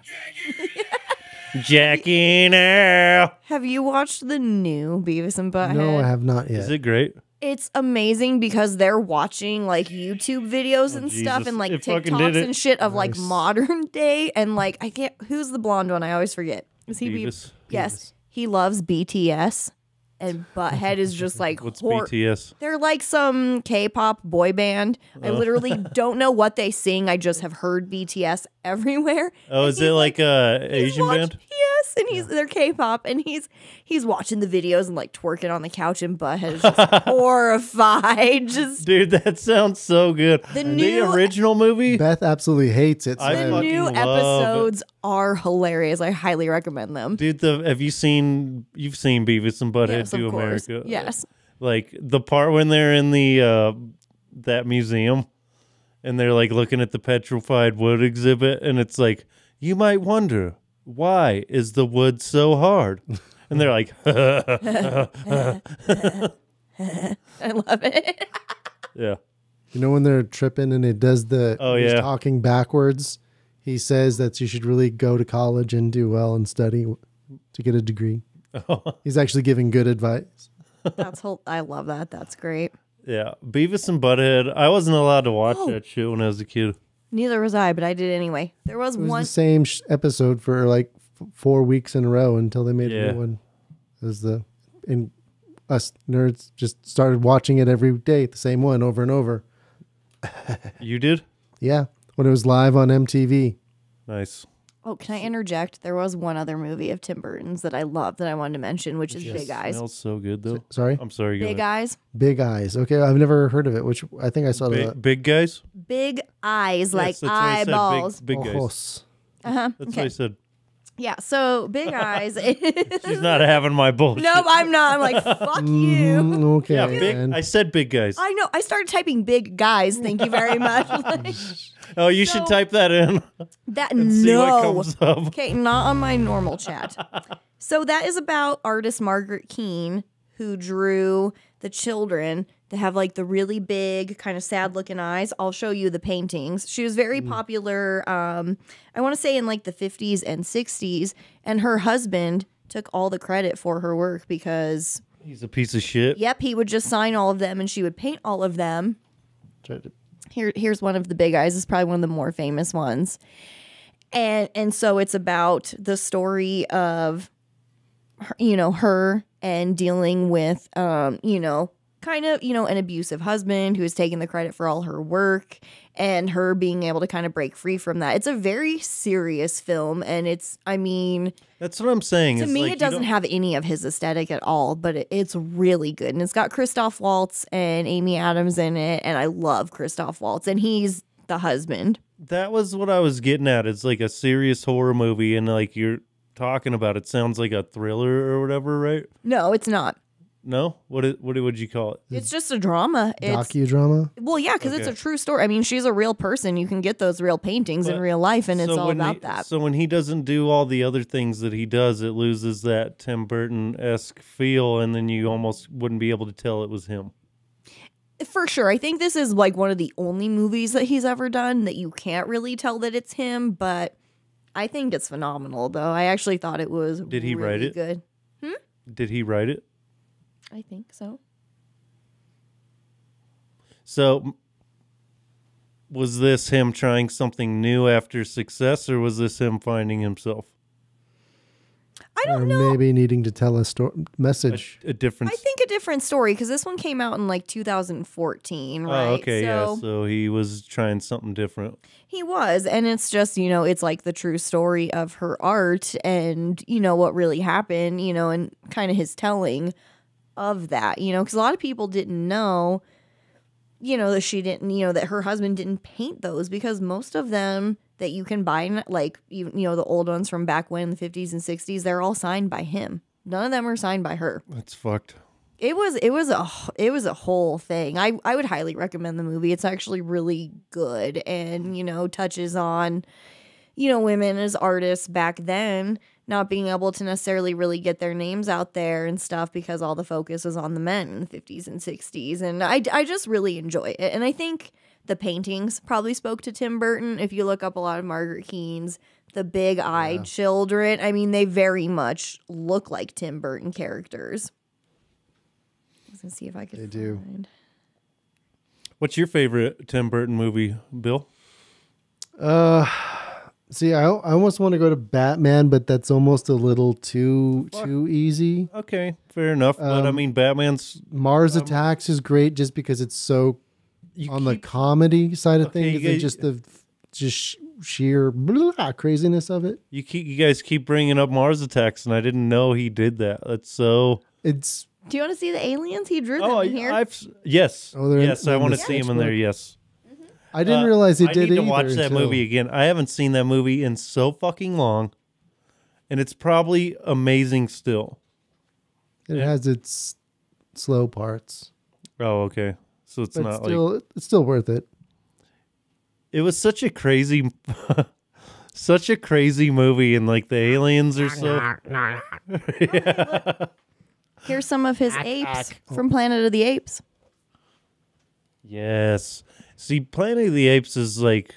Jackie now. Have you watched the new Beavis and Butthead? No, I have not yet. Is it great? It's amazing because they're watching like YouTube videos and stuff Jesus. and like It fucking did TikToks it. and shit of like Nice. modern day and like I can't who's the blonde one? I always forget. Is he Beavis. Yes. He loves BTS and Butthead is just like What's BTS? They're like some K-pop boy band. I literally don't know what they sing. I just have heard BTS everywhere. Oh, And is it he's like a he's Asian watch- band? Yes, and they're K-pop, and he's watching the videos and like twerking on the couch, and Butthead is just horrified. Just Dude, that sounds so good. The The new- original movie? Beth absolutely hates it. So I the fucking new love it. episodes are hilarious. I highly recommend them. Dude, you've seen Beavis and Butthead Yes, of to course. America? Yes. Like the part when they're in the that museum and they're like looking at the petrified wood exhibit and it's like, you might wonder why is the wood so hard? And they're like, I love it. yeah. You know when they're tripping and it does he's talking backwards? He says that you should really go to college and do well and study to get a degree. He's actually giving good advice. I love that. That's great. Yeah. Beavis and Butthead. I wasn't allowed to watch that shit when I was a kid. Neither was I, but I did anyway. There was It was one. the same episode for like 4 weeks in a row until they made a new one. And us nerds just started watching it every day, the same one over and over. You did? Yeah, when it was live on MTV. Nice. Oh, can I interject? There was one other movie of Tim Burton's that I loved that I wanted to mention, which is Big Eyes. Smells so good though. Sorry? I'm sorry. Big Eyes. Big Eyes. Okay, I've never heard of it, which I think I saw Big guys? Big eyes, like Yes, that's what I said, eyeballs. Big guys. Ojos. Uh-huh. That's Okay. what I said. Yeah, so Big Eyes. She's not having my bullshit. Nope, I'm not. I'm like, fuck you. Okay. Yeah, big. man. I said big guys. I know. I started typing big guys. Thank you very much. Like, Oh, you should type that in that and see what comes up. Okay, not on my normal chat. So that is about artist Margaret Keane, who drew the children that have like the really big, kind of sad looking eyes. I'll show you the paintings. She was very popular, I want to say in like the 50s and 60s. And her husband took all the credit for her work because, He's a piece of shit. yep, he would just sign all of them and she would paint all of them. Here's one of the big eyes. It's probably one of the more famous ones. And so it's about the story of her and dealing with kind of an abusive husband who is taking the credit for all her work and her being able to kind of break free from that. It's a very serious film, and it's That's what I'm saying. to me it doesn't have any of his aesthetic at all, but it's really good. And it's got Christoph Waltz and Amy Adams in it, and I love Christoph Waltz, and he's the husband. That was what I was getting at. It's like a serious horror movie, and like you're talking about it sounds like a thriller or whatever, right? No, it's not. No? What would you call it? It's just a drama. It's Docudrama? well, yeah, because it's Okay. a true story. I mean, she's a real person. You can get those real paintings in But- real life, and it's all when about that. So when he doesn't do all the other things that he does, it loses that Tim Burton-esque feel, and then you almost wouldn't be able to tell it was him. For sure. I think this is like one of the only movies that he's ever done that you can't really tell that it's him, but I think it's phenomenal, though. I actually thought it was Did he write really it? good. Did he write it? I think so. So was this him trying something new after success, or was this him finding himself? I Or don't know. maybe needing to tell a message. A different... I think a different story because this one came out in like 2014, right? Oh, okay, yeah. So So he was trying something different. he was, and it's just, it's like the true story of her art and, what really happened, and kind of his telling of that, because a lot of people didn't know, that she didn't, that her husband didn't paint those because most of them that you can buy, like, even, the old ones from back when in the 50s and 60s, they're all signed by him. None of them are signed by her. That's fucked. It was a whole thing. I would highly recommend the movie. It's actually really good and, touches on, women as artists back then not being able to necessarily really get their names out there and stuff because all the focus was on the men in the 50s and 60s. And I just really enjoy it. And I think the paintings probably spoke to Tim Burton. If you look up a lot of Margaret Keane's, the big-eyed children, they very much look like Tim Burton characters. I was going to see if I could They do. find. What's your favorite Tim Burton movie, Bill? See, I almost want to go to Batman, but that's almost a little too easy. Okay, fair enough. But Batman's... Mars Attacks is great just because it's so You on the keep- comedy side of Okay, things, you and guys- just sheer craziness of it. You guys keep bringing up Mars Attacks, and I didn't know he did that. That's so... It's Do you want to see the aliens? He drew them Oh, in here. yes. Oh, they're in- yes, they're I in want the to see him in sketchbook. there, yes. I didn't realize he I did need to either watch that until- movie again. I haven't seen that movie in so fucking long, and it's probably amazing still. It has its slow parts, Oh, okay. So it's but not it's still worth it. it was such a crazy such a crazy movie, and like the aliens are so. Here's some of his apes from Planet of the Apes. Yes. See, Planet of the Apes is like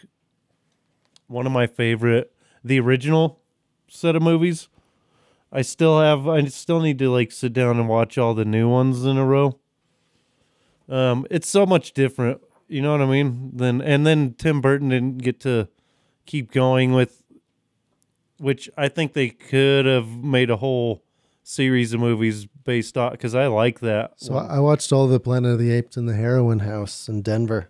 one of my favorite. The original set of movies. I still need to like sit down and watch all the new ones in a row. It's so much different, you know what I mean? Then Tim Burton didn't get to keep going with, which I think they could have made a whole series of movies based on, because I like that. So I watched all the Planet of the Apes in the Heroin House in Denver.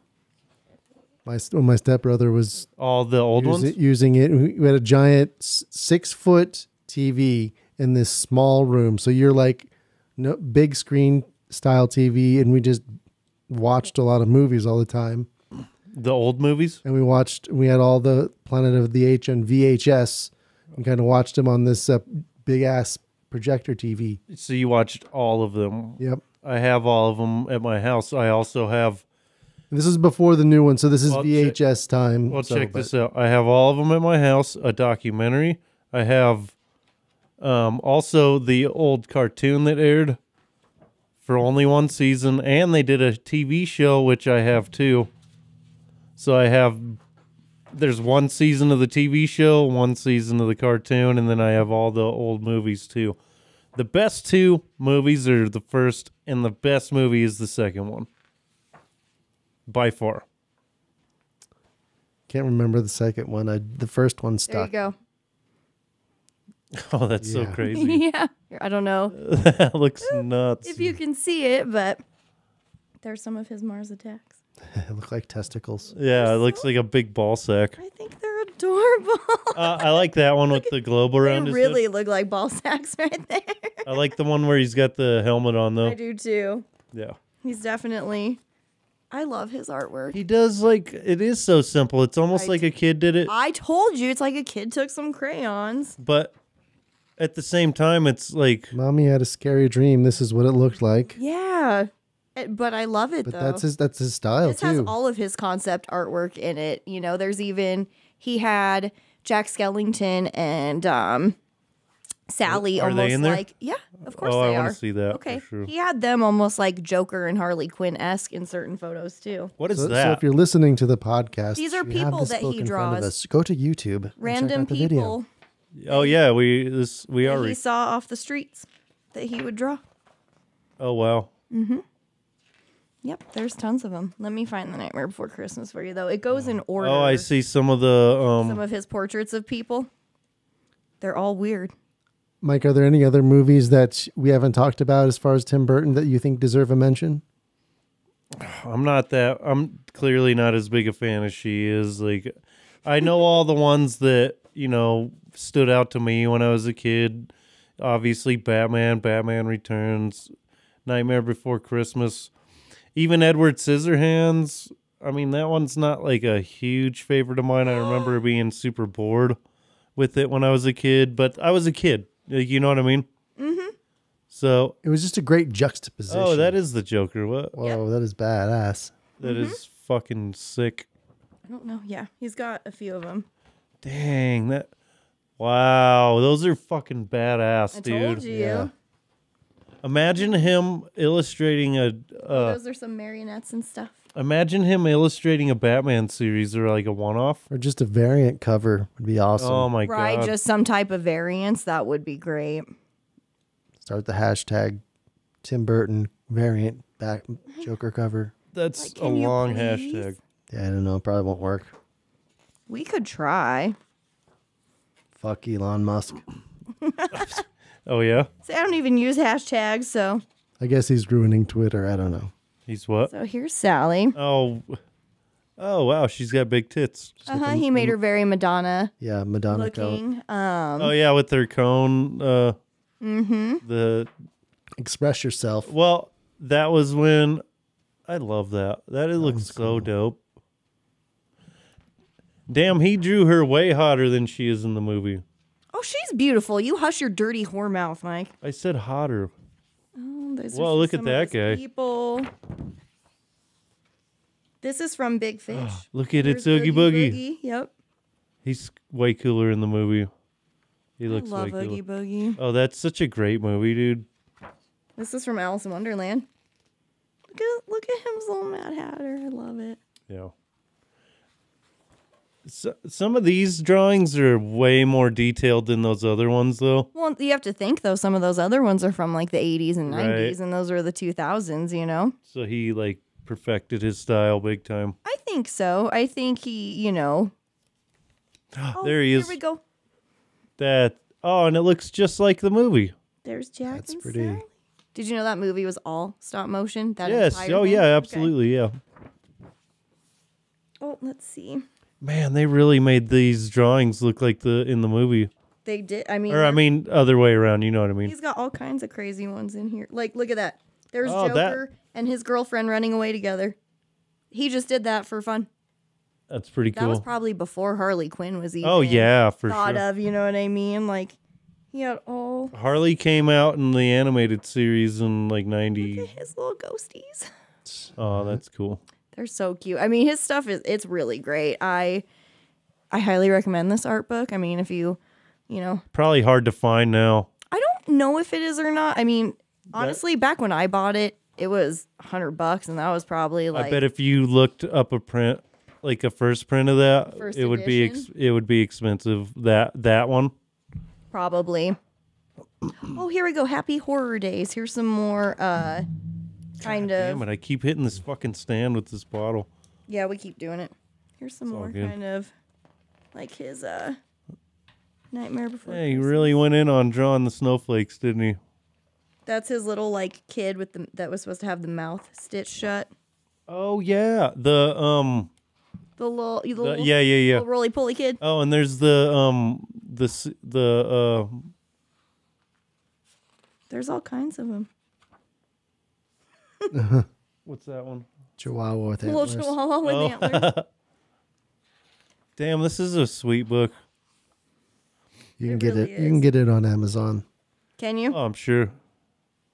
When my stepbrother was All the old ones? using it. We had a giant 6-foot TV in this small room. So you're like big screen style TV, and we just watched a lot of movies all the time. The old movies? And we had all the Planet of the Apes on VHS and kind of watched them on this big ass projector TV. So you watched all of them? Yep. I have all of them at my house. I also have... This is before the new one, so this is VHS time. Well, check this out. I have all of them at my house, a documentary. I have also the old cartoon that aired for only one season, and they did a TV show, which I have too. So there's one season of the TV show, one season of the cartoon, and then I have all the old movies too. The best two movies are the first, and the best movie is the second one. By far. Can't remember the second one. The first one stuck. There you Oh, that's so Yeah. crazy. go. Yeah. I don't know That looks nuts. if you can see it, but there's some of his Mars attacks. It looked like testicles. Yeah, it looks like a big ball sack. I think they're adorable. I like that one with the globe around They his really head. look like ball sacks right there. I like the one where he's got the helmet on, though. I do too. Yeah. He's definitely... I love his artwork. He does, like, it is so simple. It's almost I like a kid did it. I told you, it's like a kid took some crayons. But at the same time, it's like, Mommy had a scary dream. This is what it looked like. Yeah. But I love it, But though. that's his style This too. has all of his concept artwork in it. You know, there's even... He had Jack Skellington and Sally Are they almost in there? like... Yeah, of course oh, they I are. want to see that. Okay. For sure. He had them almost like Joker and Harley Quinn-esque in certain photos, too. What is So that? if you're listening to the podcast, These are you have people this that book he in front of draws. us. Go to YouTube. and check Random out the video. people Oh, yeah, we are. that he saw off the streets that he would draw. Oh, wow. Yep, there's tons of them. Let me find the Nightmare Before Christmas for you, though. It goes in order. Oh, I see some of the, Some of his portraits of people. They're all weird. Mike, are there any other movies that we haven't talked about as far as Tim Burton that you think deserve a mention? I'm clearly not as big a fan as she is. Like, I know all the ones that, stood out to me when I was a kid. Obviously, Batman Returns, Nightmare Before Christmas. Even Edward Scissorhands. I mean, that one's not like a huge favorite of mine. I remember being super bored with it when I was a kid, but I was a kid. You know what I mean? Mm-hmm. So, It was just a great juxtaposition. oh, that is the Joker. What? Whoa, that is badass. That is fucking sick. I don't know. Yeah, he's got a few of them. Dang, that. Wow, those are fucking badass, I dude. told you. Yeah. Imagine him illustrating Those are some marionettes and stuff. imagine him illustrating a Batman series or like a one-off. Or just a variant cover would be awesome. Oh my Right, god. just some type of variants. That would be great. Start the hashtag Tim Burton variant back Joker cover. That's Like, a can you long please? hashtag. Yeah, I don't know. Probably won't work. We could try. Fuck Elon Musk. Oh yeah? See, I don't even use hashtags, so. I guess he's ruining Twitter. I don't know. He's what? So here's Sally. Oh. Oh wow, she's got big tits. He made her very Madonna Yeah, Madonna coat. looking. Oh yeah, with their cone the Express yourself. well, that was when I love that. That it looks so dope. Damn, he drew her way hotter than she is in the movie. Oh, she's beautiful. You hush your dirty whore mouth, Mike. I said hotter. Oh, those are Well, just look at some of that his guy. People. This is from Big Fish. Look at it, There's Oogie Boogie. Yep. He's way cooler in the movie. He looks I love way Oogie cooler. Boogie. Oh, that's such a great movie, dude. This is from Alice in Wonderland. Look at him's little Mad Hatter. I love it. Yeah. So, some of these drawings are way more detailed than those other ones, though. Well, you have to think, though, some of those other ones are from, like, the 80s and 90s, Right. and those were the 2000s, you know? So he, like, perfected his style big time. I think so. I think he, you know... There he is. Here we go. And it looks just like the movie. There's Jack That's and pretty. Sally. Did you know that movie was all stop motion? That Yes. entire Oh, thing? yeah, Okay. absolutely, yeah. Oh, let's see. Man, they really made these drawings look like in the movie. They did. Other way around, you know what I mean? He's got all kinds of crazy ones in here. Like, look at that. There's Oh, Joker and his girlfriend running away together. He just did that for fun. That's pretty That was cool. probably before Harley Quinn was even Oh, yeah, for thought sure. of, you know what I mean? Like, he had all Harley came out in the animated series in like 90. his little ghosties. Oh, that's cool. They're so cute. I mean, his stuff it's really great. I highly recommend this art book. I mean, if you know, Probably hard to find now. I don't know if it is or not. I mean, honestly, back when I bought it, it was $100, and that was probably like I bet if you looked up a print, like a first print of that, First it would edition? be expensive. That one. probably. Oh, here we go. Happy Horror Days. Here's some more kind of. Damn it! I keep hitting this fucking stand with this bottle. Yeah, we keep doing it. Here's some all more good. kind of like his Nightmare Before Hey, he Christmas. really went in on drawing the snowflakes, didn't he? That's his little like kid with that was supposed to have the mouth stitched shut. Oh yeah, the The little yeah. little roly poly kid. Oh, and there's the There's all kinds of them. what's that one? Chihuahua with Little antlers. chihuahua with Oh. antlers. Damn, this is a sweet book. You can It get really it. You can is. get it on Amazon. Can you? Oh, I'm sure.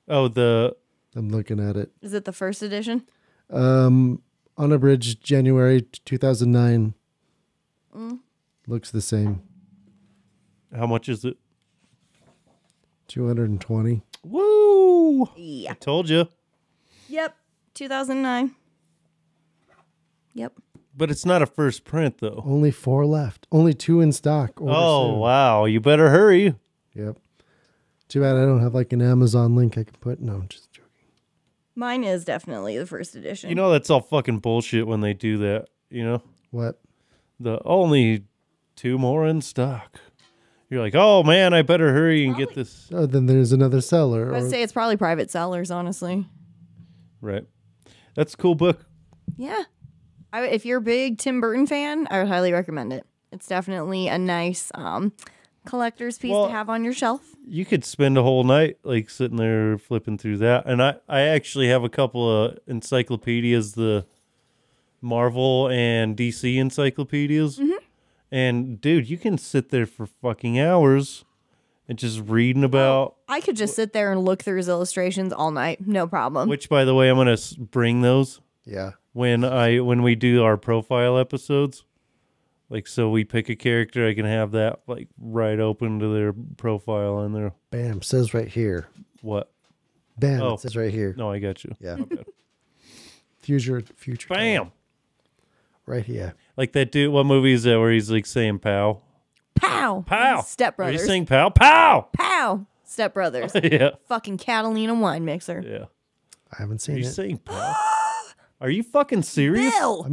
Oh, I'm looking at it. Is it the first edition? Unabridged January 2009. Looks the same. how much is it? 220. Woo! Yeah. Told you. Yep. 2009. Yep. But it's not a first print though. Only 4 left. Only 2 in stock. Order Oh soon. wow! You better hurry. Yep. Too bad I don't have like an Amazon link I can put. No, I'm just joking. Mine is definitely the first edition. You know that's all fucking bullshit when they do that. You know What? the only 2 more in stock. You're like, oh man, I better hurry and get Probably. this. Oh, then there's another seller. I'd Or, say it's probably private sellers, honestly. Right. That's a cool book. Yeah. If you're a big Tim Burton fan, I would highly recommend it. It's definitely a nice collector's piece Well, to have on your shelf. You could spend a whole night like sitting there flipping through that. And I actually have a couple of encyclopedias, the Marvel and DC encyclopedias. Mm-hmm. And dude, you can sit there for fucking hours and just reading about. I could just sit there and look through his illustrations all night. No problem. Which, by the way, I'm gonna bring those yeah. when we do our profile episodes. Like, so we pick a character, I can have that like right open to their profile in there. Bam. Says right here. What? Bam. Oh. It says right here. No, I got you. Yeah. My bad. Future. Bam. Right here. Like that dude. What movie is that where he's like saying "pow"? Pow. Pow. Step Are you Brothers. saying "pow"? Pow. Pow. Step Brothers. Yeah. Fucking Catalina wine mixer. Yeah. I haven't Are seen you it. saying "pow"? Are you fucking serious? Bill.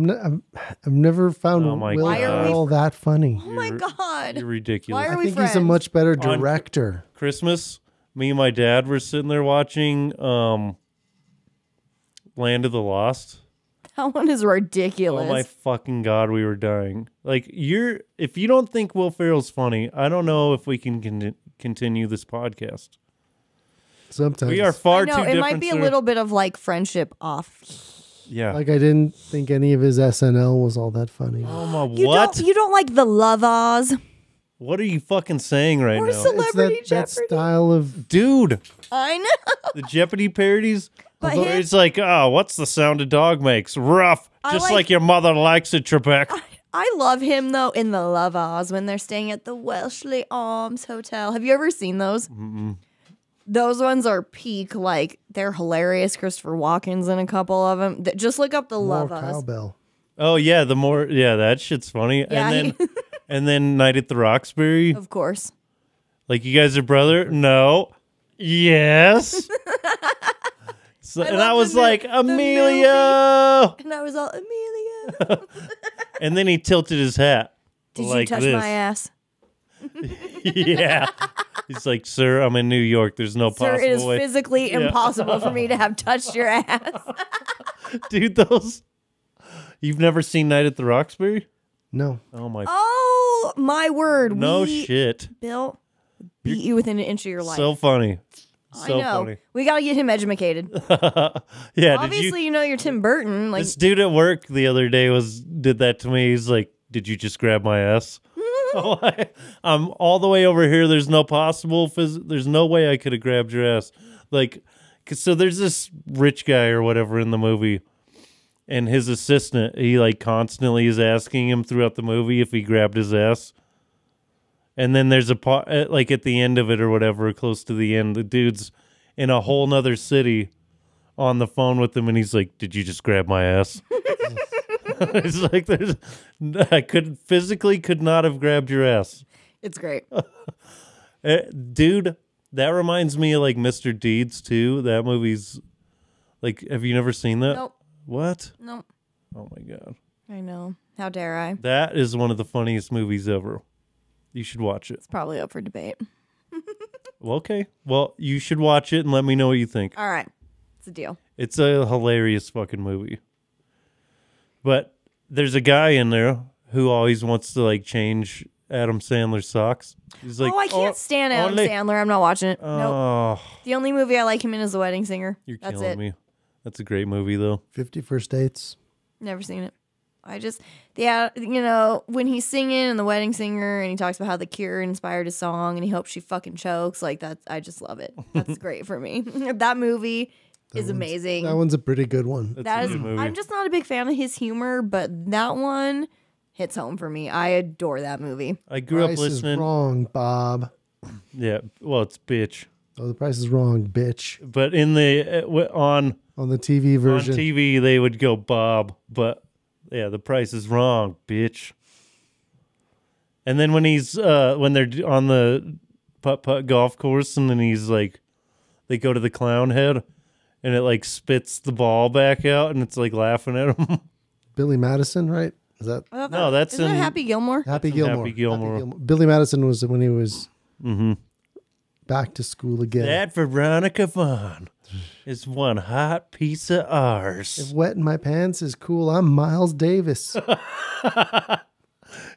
I've never found Oh my Will God. Why are we Ferrell that funny. Oh my God. You're ridiculous. Why are I we think he's a friends? much better director. Christmas, me and my dad were sitting there watching Land of the Lost. That one is ridiculous. Oh my fucking God, we were dying. Like, if you don't think Will Ferrell's funny, I don't know if we can continue this podcast. Sometimes We are far I know, too it different. might be a sir. little bit of like friendship off. Yeah. like I didn't think any of his SNL was all that funny. oh my, You what? you don't like the Love Oz What are you fucking saying right or now? Celebrity It's that Jeopardy? style of Dude, I know. the Jeopardy parodies. But Where his- it's like, oh, what's the sound a dog makes? Rough. I Just like- like your mother likes it, Trebek. I love him though in the Love Oz when they're staying at the Wellesley Arms Hotel. Have you ever seen those? Mm-mm. Those ones are peak. Like they're hilarious. Christopher Walken's in a couple of them. Just look up the More Love Oz. cowbell. Oh yeah, that shit's funny. Yeah, And then Night at the Roxbury. of course. Like, you guys are brother? No. Yes. And I was like, Emilio. And I was all Amelia. And then he tilted his hat. Did like you touch this. my ass? Yeah. He's like, sir, I'm in New York. There's no Sir, possible it is way. physically impossible for me to have touched your ass. Dude, those. You've never seen Night at the Roxbury? No. Oh, my. Oh, my word. No shit. Bill beat you within an inch of your life. So funny. So I know. funny. We got to get him educated. Yeah. Obviously, you know you're Tim Burton. Like, This dude at work the other day did that to me. He's like, did you just grab my ass? I'm all the way over here. There's no there's no way I could have grabbed your ass. Like, so there's this rich guy or whatever in the movie, and his assistant, he like constantly is asking him throughout the movie if he grabbed his ass. And then there's a part, like at the end of it or whatever, close to the end, the dude's in a whole nother city on the phone with him, and he's like, did you just grab my ass? It's like, I could not have grabbed your ass. it's great. Dude, that reminds me of like Mr. Deeds too. That movie's like, have you never seen that? Nope. What? Nope. Oh my God. I know. How dare I? That is one of the funniest movies ever. You should watch it. It's probably up for debate. Well, okay. Well, you should watch it and let me know what you think. All right. It's a deal. It's a hilarious fucking movie. But there's a guy in there who always wants to like change Adam Sandler's socks. He's like, I can't stand Adam Sandler. I'm not watching it. Nope. Oh, The only movie I like him in is The Wedding Singer. you're That's killing it. me. That's a great movie though. 50 First Dates. Never seen it. When he's singing in The Wedding Singer and he talks about how The Cure inspired his song and he hopes she fucking chokes, like that, I just love it. That's great for me. That movie is amazing. That one's a pretty good one. That's a good movie. I'm just not a big fan of his humor, but that one hits home for me. I adore that movie. I grew up Price listening. is wrong, Bob. Yeah, well, it's bitch. Oh, the price is wrong, bitch. But in the on On the TV version. TV, they would go Bob, but yeah, the price is wrong, bitch. And then when he's when they're on the putt golf course, and then he's like, they go to the clown head, and it like spits the ball back out, and it's like laughing at him. Billy Madison, right? Is that No, that's Isn't that in Happy Gilmore? Happy in Gilmore? Happy Gilmore. Billy Madison was when he was Mm-hmm. back to school again. That Veronica Vaughn is one hot piece of ours. If wet in my pants is cool, I'm Miles Davis.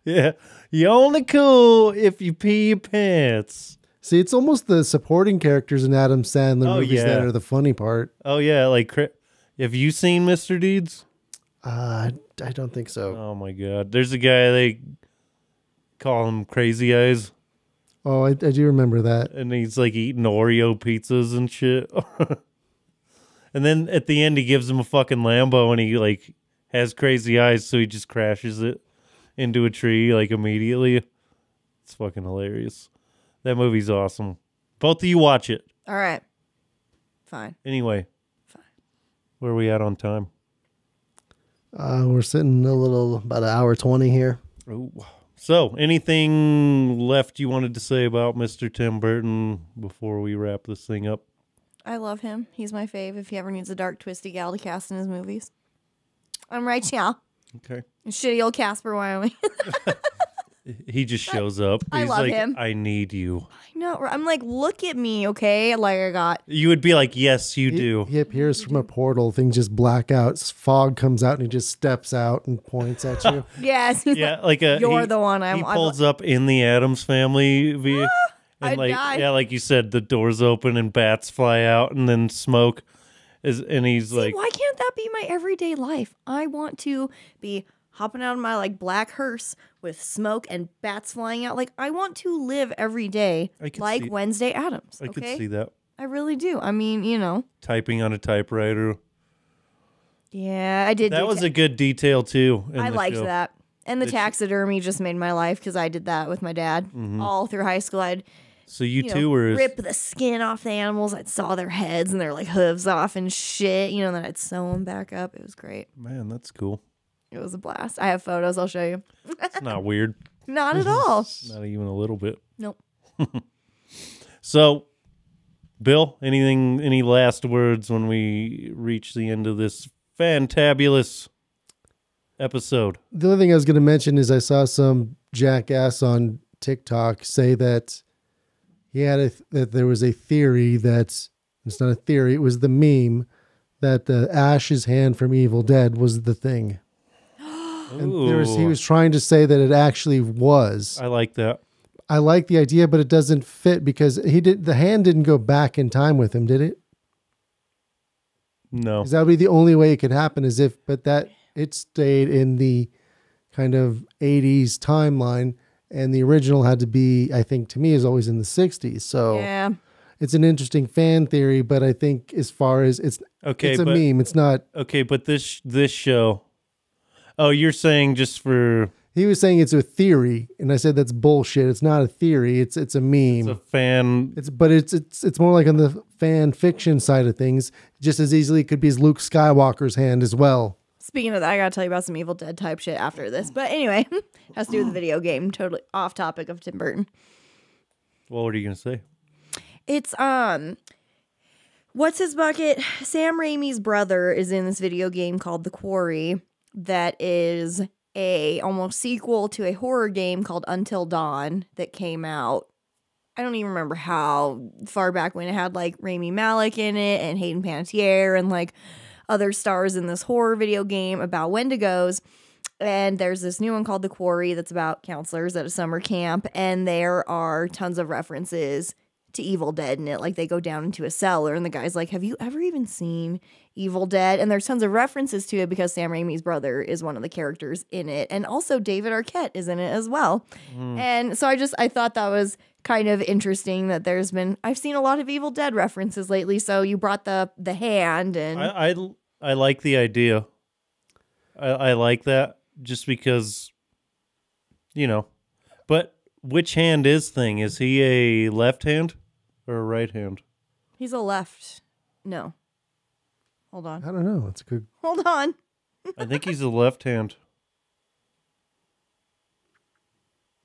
Yeah, you only cool if you pee your pants. See, it's almost the supporting characters in Adam Sandler movies that yeah. are the funny part. Oh yeah, like have you seen Mr. Deeds? I don't think so. Oh my God, there's a guy they call him Crazy Eyes, Oh, I do remember that. and he's like eating Oreo pizzas and shit. And then at the end, he gives him a fucking Lambo, and he like has crazy eyes, so he just crashes it into a tree like immediately. It's fucking hilarious. That movie's awesome. Both of you watch it. All right. Fine. Anyway, where are we at on time? We're sitting about an hour 20 here. Ooh. So, anything left you wanted to say about Mr. Tim Burton before we wrap this thing up? I love him. He's my fave if he ever needs a dark, twisty gal to cast in his movies. I'm right, y'all. Okay. Shitty old Casper, Wyoming. He just shows up. I He's love like, him. I need you. I know. I'm like, look at me, okay? Like I got. You would be like, yes, you do. He appears from a portal. Things just black out. Fog comes out and he just steps out and points at you. Yes. He's Yeah, like a. You're the one He pulls up in the Addams Family via, and I'd like die. yeah, like you said, the doors open and bats fly out, and then smoke is, and he's See, like, why can't that be my everyday life? I want to be hopping out of my like black hearse with smoke and bats flying out. Like I want to live every day I could like see- Wednesday Addams. I Okay, could see that I really do. I mean, you know, typing on a typewriter. yeah, I did. That was a good detail too. in I the liked show. that. And the taxidermy just made my life because I did that with my dad all through high school. I'd So you two were rip the skin off the animals. I'd saw their heads and their like hooves off and shit. You know, and then I'd sew them back up. It was great. Man, that's cool. It was a blast. I have photos. I'll show you. It's not weird. Not at all. Not even a little bit. Nope. So, Bill, any last words when we reach the end of this fantabulous episode? The other thing I was going to mention is I saw some jackass on TikTok say that he had that there was a theory that it's not a theory, it was the meme that the Ash's hand from Evil Dead was the thing. And he was trying to say that it actually was. I like that. I like the idea, but it doesn't fit because the hand didn't go back in time with him, did it? No. Because that would be the only way it could happen it stayed in the kind of 80s timeline, and the original had to be, I think, to me, is always in the 60s. So Yeah. it's an interesting fan theory, but I think as far as it's a meme, it's not. Okay, but this show. Oh, you're saying just for. He was saying it's a theory, and I said that's bullshit. It's not a theory. It's a meme. It's a fan. It's more like on the fan fiction side of things. Just as easily it could be Luke Skywalker's hand as well. Speaking of that, I gotta tell you about some Evil Dead type shit after this. But anyway, has to do with the video game. Totally off topic of Tim Burton. What were you gonna say? It's what's his bucket? Sam Raimi's brother is in this video game called The Quarry that is a almost sequel to a horror game called Until Dawn that came out. I don't even remember how far back when it had like Rami Malek in it and Hayden Panettiere and like other stars in this horror video game about Wendigos. And there's this new one called The Quarry that's about counselors at a summer camp. And there are tons of references to Evil Dead in it. Like they go down into a cellar and the guy's like, have you ever even seen Evil Dead? And there's tons of references to it because Sam Raimi's brother is one of the characters in it. And also David Arquette is in it as well. And so I thought that was kind of interesting that I've seen a lot of Evil Dead references lately. So you brought the hand and I like the idea. I like that just because, but which hand is thing? Is he a left hand or a right hand? he's a left. No. Hold on. I don't know. It's a good. Hold on. I think he's a left hand.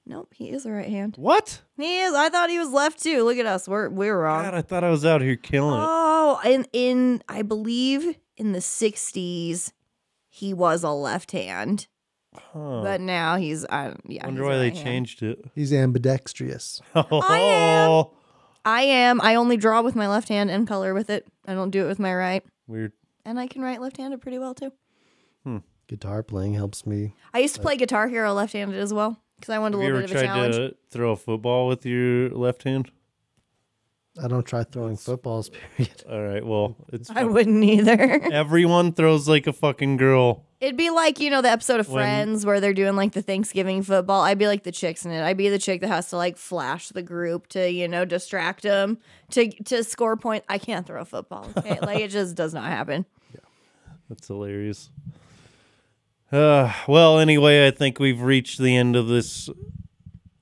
Nope, he is a right hand. What? He is. I thought he was left too. Look at us. We're wrong. God, I thought I was out here killing it. Oh, in I believe in the 60s he was a left hand. Huh. But now he's Wonder he's why a they right hand. changed it. He's ambidextrous. I am. I only draw with my left hand and color with it. I don't do it with my right. Weird. And I can write left-handed pretty well too. Guitar playing helps me. I used to play Guitar Hero left-handed as well because I wanted a Have you little ever bit of a tried challenge. to throw a football with your left hand? I don't try throwing footballs, period. All right, well, it's I wouldn't either. everyone throws like a fucking girl. It'd be like, the episode of Friends where they're doing like the Thanksgiving football. I'd be like the chicks in it. I'd be the chick that has to like flash the group to, distract them to score points. I can't throw a football. Okay? Like it just does not happen. That's hilarious. Well, anyway, I think we've reached the end of this.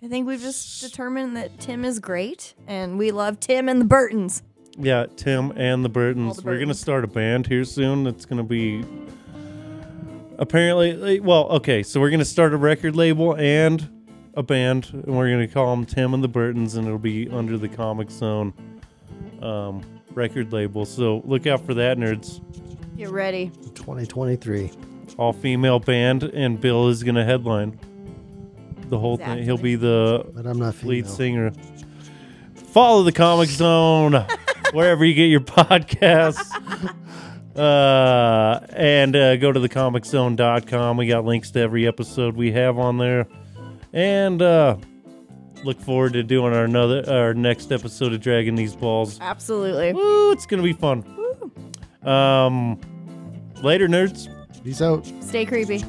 I think we've just determined that Tim is great and we love Tim and the Burtons. Yeah, Tim and the Burtons. All the We're going to Burtons. start a band here soon. It's going to be apparently, so we're going to start a record label and a band, and we're going to call them Tim and the Burtons, and it'll be under the Comix Zone record label. So look out for that, nerds. Get ready. 2023. All female band, and Bill is going to headline the whole thing. He'll be the But I'm not female. lead singer. Follow the Comix Zone wherever you get your podcasts. And go to thecomiczone.com. We got links to every episode we have on there. And look forward to doing our next episode of Dragging These Balls. Absolutely. Woo, it's going to be fun. Later, nerds. Peace out. Stay creepy.